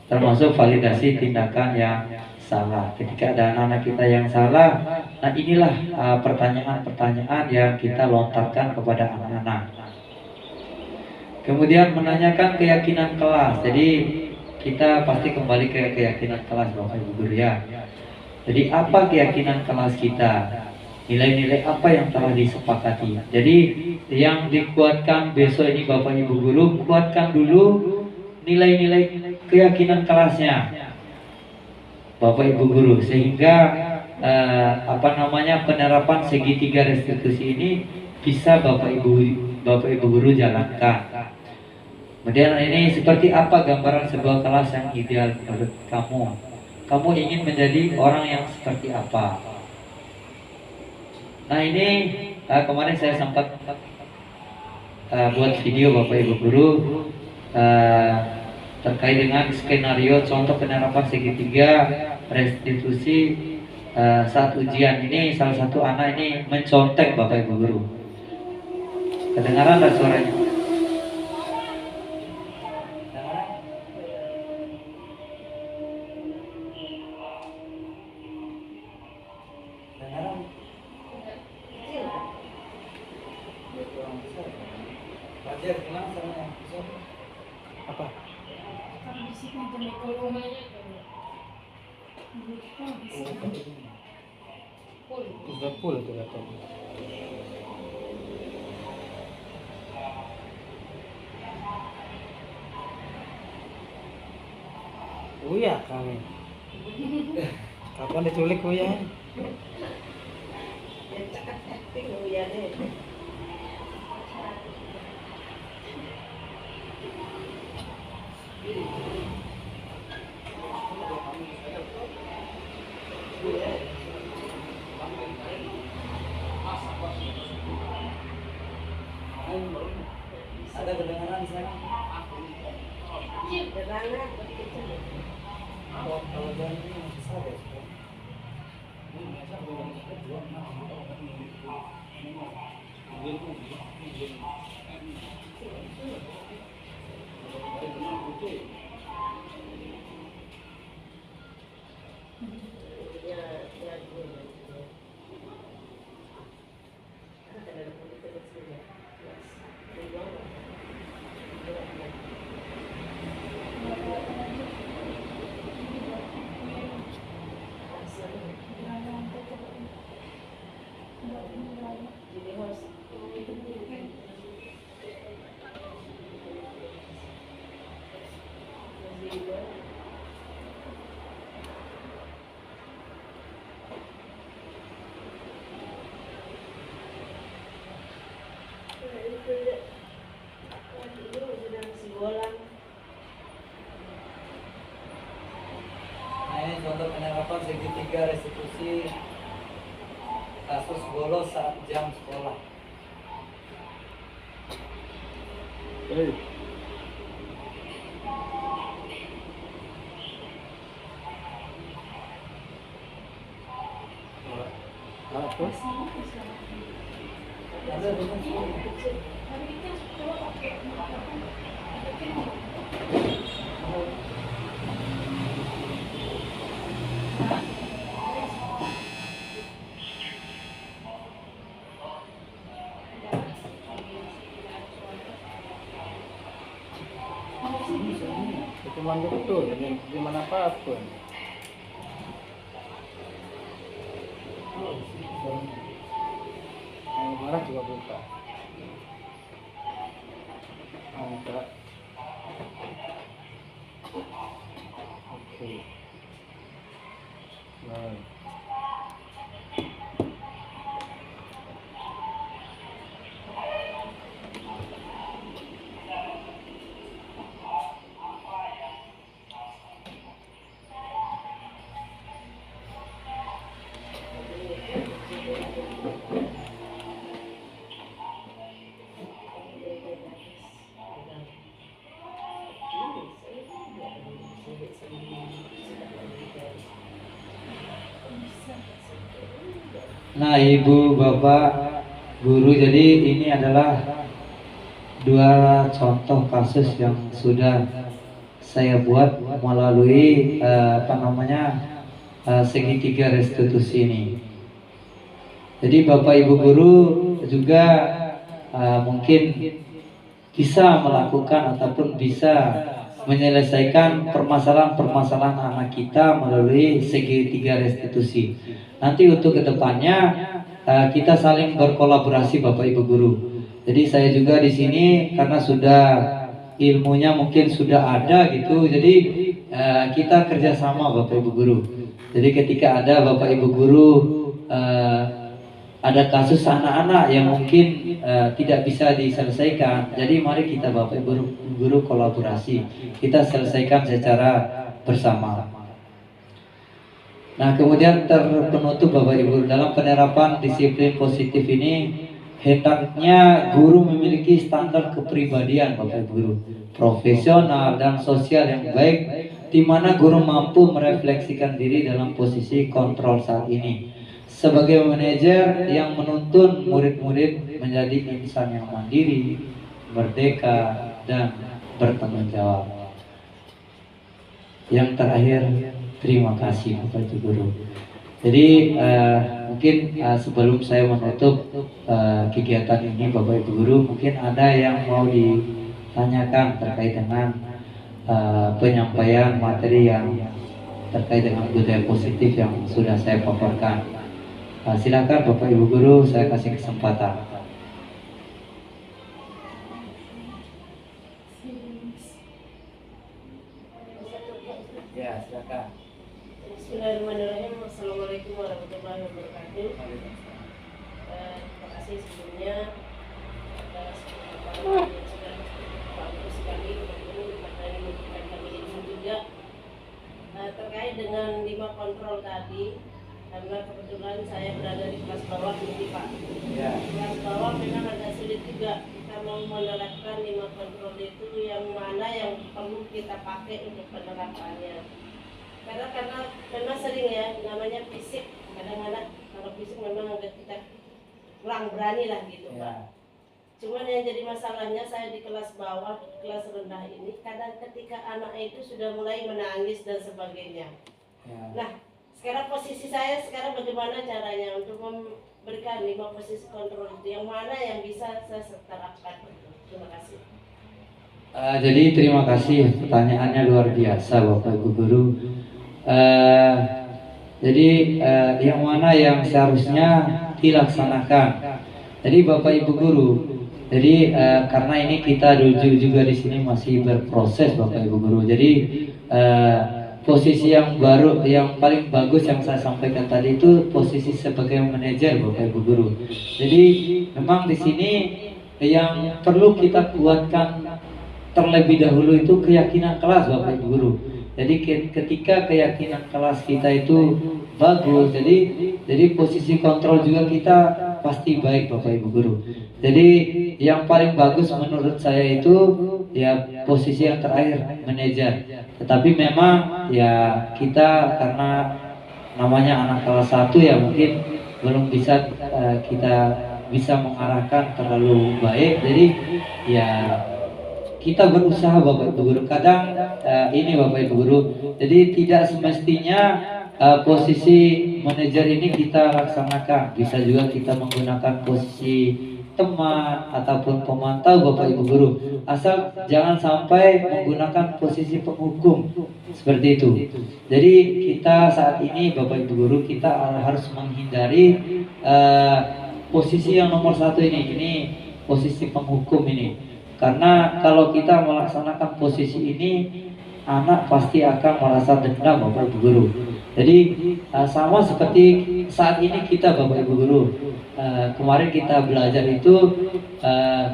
termasuk validasi tindakan yang salah. Ketika ada anak-anak kita yang salah, nah inilah pertanyaan-pertanyaan yang kita lontarkan kepada anak-anak. Kemudian menanyakan keyakinan kelas. Jadi kita pasti kembali ke keyakinan kelas Bapak Ibu Guru ya. Jadi apa keyakinan kelas kita? Nilai-nilai apa yang telah disepakati? Jadi yang dikuatkan besok ini Bapak Ibu Guru, kuatkan dulu nilai-nilai keyakinan kelasnya Bapak Ibu Guru, sehingga penerapan segitiga restitusi ini bisa Bapak Ibu Guru jalankan. Kemudian ini seperti apa gambaran sebuah kelas yang ideal menurut kamu? Kamu ingin menjadi orang yang seperti apa? Nah, ini kemarin saya sempat buat video Bapak Ibu Guru terkait dengan skenario contoh penerapan segitiga restitusi saat ujian. Ini salah satu anak ini mencontek Bapak Ibu Guru. Kedengaran nggak suaranya? Apa? Sudah full itu katanya. Uya kami. Kapan diculik Uya? Ada kedengaran di sana? Kalau jalan ini masih sadar. Cuman betul gimana apapun. Yang marah juga buka. Angkat. Oke. Baik. Nah, Ibu, Bapak, Guru, jadi ini adalah dua contoh kasus yang sudah saya buat melalui segitiga restitusi ini. Jadi Bapak Ibu Guru juga mungkin bisa melakukan ataupun bisa menyelesaikan permasalahan-permasalahan anak kita melalui segitiga restitusi. Nanti untuk kedepannya kita saling berkolaborasi Bapak Ibu Guru. Jadi saya juga di sini karena sudah ilmunya mungkin sudah ada gitu. Jadi kita kerjasama Bapak Ibu Guru. Jadi ketika ada Bapak Ibu Guru ada kasus anak-anak yang mungkin tidak bisa diselesaikan. Jadi mari kita Bapak Ibu Guru kolaborasi. Kita selesaikan secara bersama. Nah, kemudian terpenutup Bapak Ibu dalam penerapan disiplin positif ini hendaknya guru memiliki standar kepribadian Bapak Ibu Guru, profesional dan sosial yang baik, di mana guru mampu merefleksikan diri dalam posisi kontrol saat ini. Sebagai manajer yang menuntun murid-murid menjadi insan yang mandiri, merdeka, dan bertanggung jawab. Yang terakhir, terima kasih Bapak Ibu Guru. Jadi mungkin sebelum saya menutup kegiatan ini Bapak Ibu Guru, mungkin ada yang mau ditanyakan terkait dengan penyampaian materi yang terkait dengan budaya positif yang sudah saya paparkan. Silakan Bapak Ibu Guru, saya kasih kesempatan. Ya, silakan. Bismillahirrahmanirrahim. Assalamualaikum warahmatullahi wabarakatuh. Terima kasih sebelumnya atas kesempatan yang sudah bagus sekali materi memberikan kami ilmu juga terkait dengan 5 kontrol tadi, karena kebetulan saya berada di kelas bawah ini Pak. Ya. Kelas bawah memang agak sulit juga kita mau menerapkan 5 kontrol itu, yang mana yang perlu kita pakai untuk penerapannya. Karena memang sering ya, namanya fisik, kadang-kadang kalau fisik memang agak kita kurang berani lah gitu Pak. Cuman yang jadi masalahnya saya di kelas bawah, kelas rendah ini, kadang ketika anak itu sudah mulai menangis dan sebagainya. Nah, sekarang posisi saya sekarang bagaimana caranya untuk memberikan 5 posisi kontrol itu, yang mana yang bisa saya terapkan? Terima kasih. Jadi terima kasih, pertanyaannya luar biasa Bapak Ibu Guru. Jadi yang mana yang seharusnya dilaksanakan. Jadi Bapak Ibu Guru, jadi karena ini kita juga di sini masih berproses Bapak Ibu Guru. Jadi posisi yang baru, yang paling bagus yang saya sampaikan tadi itu posisi sebagai manajer Bapak Ibu Guru. Jadi memang di sini yang perlu kita kuatkan terlebih dahulu itu keyakinan kelas Bapak Ibu Guru. Jadi ketika keyakinan kelas kita itu bagus, jadi posisi kontrol juga kita pasti baik Bapak Ibu Guru. Jadi yang paling bagus menurut saya itu ya posisi yang terakhir, manajer. Tetapi memang ya kita karena namanya anak kelas 1 ya mungkin belum bisa kita bisa mengarahkan terlalu baik. Jadi ya kita berusaha Bapak Ibu Guru. Kadang ini Bapak Ibu Guru, jadi tidak semestinya posisi manajer ini kita laksanakan. Bisa juga kita menggunakan posisi teman ataupun pemantau Bapak Ibu Guru. Asal jangan sampai menggunakan posisi penghukum seperti itu. Jadi kita saat ini Bapak Ibu Guru kita harus menghindari posisi yang nomor 1 ini posisi penghukum ini. Karena kalau kita melaksanakan posisi ini, anak pasti akan merasa dendam Bapak Ibu Guru. Jadi sama seperti saat ini kita Bapak Ibu Guru. Kemarin kita belajar itu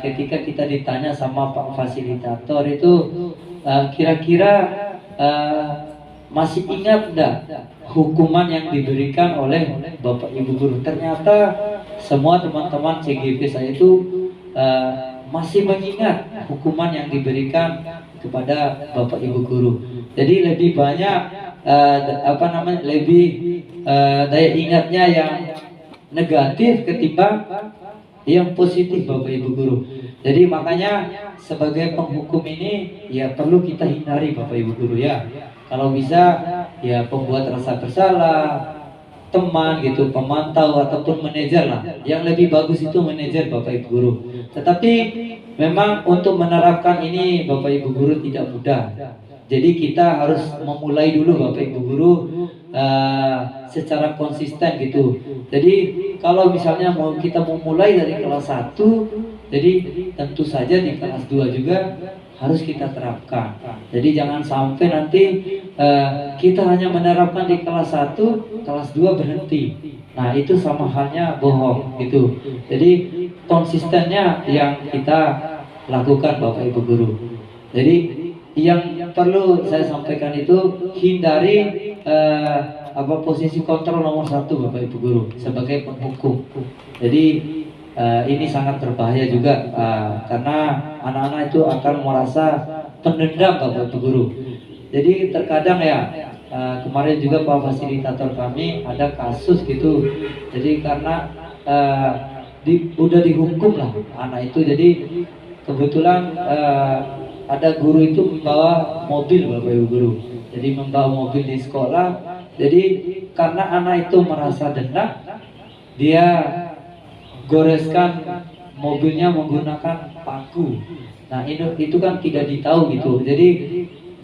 ketika kita ditanya sama Pak Fasilitator itu kira-kira masih ingat enggak hukuman yang diberikan oleh Bapak Ibu Guru? Ternyata semua teman-teman CGP saya itu masih mengingat hukuman yang diberikan kepada Bapak Ibu Guru. Jadi lebih banyak daya ingatnya yang negatif ketimbang yang positif Bapak Ibu Guru. Jadi makanya sebagai penghukum ini ya perlu kita hindari Bapak Ibu Guru ya. Kalau bisa ya pembuat rasa bersalah, teman gitu, pemantau ataupun manajer lah. Yang lebih bagus itu manajer Bapak Ibu Guru. Tetapi memang untuk menerapkan ini Bapak Ibu Guru tidak mudah. Jadi kita harus memulai dulu Bapak Ibu Guru secara konsisten gitu. Jadi kalau misalnya kita mau mulai dari kelas 1, jadi tentu saja di kelas 2 juga harus kita terapkan. Jadi jangan sampai nanti kita hanya menerapkan di kelas 1, kelas 2 berhenti. Nah itu sama halnya bohong gitu. Jadi konsistennya yang kita lakukan Bapak Ibu Guru. Jadi yang perlu saya sampaikan itu hindari posisi kontrol nomor 1 Bapak Ibu Guru sebagai penghukum. Jadi ini sangat berbahaya juga karena anak-anak itu akan merasa pendendam Bapak Ibu Guru. Jadi terkadang ya kemarin juga Pak Fasilitator kami ada kasus gitu. Jadi karena udah dihukum lah anak itu. Jadi kebetulan ada guru itu membawa mobil Bapak Ibu Guru. Jadi membawa mobil di sekolah. Jadi karena anak itu merasa dendam, dia goreskan mobilnya menggunakan paku. Nah itu kan tidak ditahu gitu. Jadi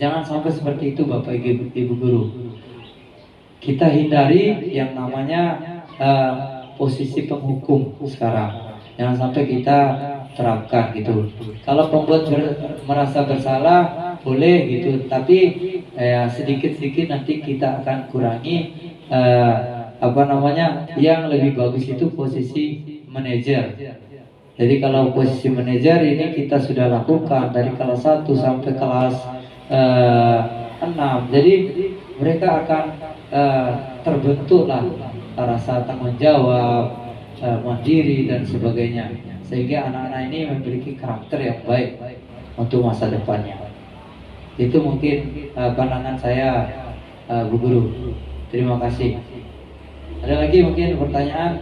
jangan sampai seperti itu Bapak Ibu Guru. Kita hindari yang namanya posisi penghukum sekarang. Jangan sampai kita terapkan gitu. Kalau pembuat merasa bersalah boleh gitu, tapi sedikit-sedikit nanti kita akan kurangi yang lebih bagus itu posisi manajer. Jadi kalau posisi manajer ini kita sudah lakukan dari kelas 1 sampai kelas 6. Jadi mereka akan terbentuklah rasa tanggung jawab, mandiri dan sebagainya. Sehingga anak-anak ini memiliki karakter yang baik untuk masa depannya. Itu mungkin pandangan saya Bu Guru. Terima kasih. Ada lagi mungkin pertanyaan?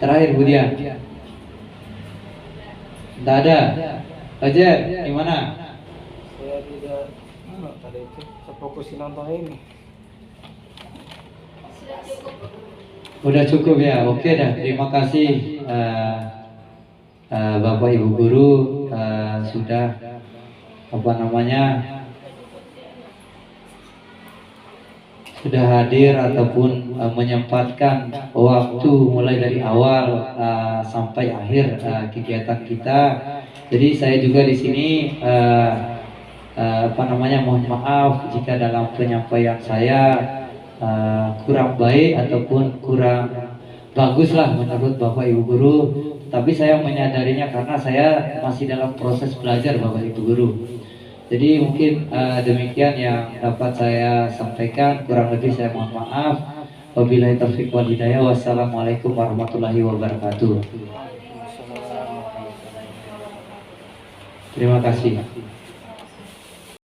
Terakhir Bu Dian. Tidak ada. Fajar, gimana? Saya tidak tadi itu saya fokusin nonton ini. Udah cukup ya, oke dah. Terima kasih Bapak Ibu Guru sudah sudah hadir ataupun menyempatkan waktu mulai dari awal sampai akhir kegiatan kita. Jadi saya juga di sini mohon maaf jika dalam penyampaian saya kurang baik ataupun kurang bagus lah menurut Bapak Ibu Guru, tapi saya menyadarinya karena saya masih dalam proses belajar Bapak Ibu Guru. Jadi mungkin demikian yang dapat saya sampaikan, kurang lebih saya mohon maaf. Wabillahi taufiq wal hidayah. Wassalamualaikum warahmatullahi wabarakatuh. Terima kasih.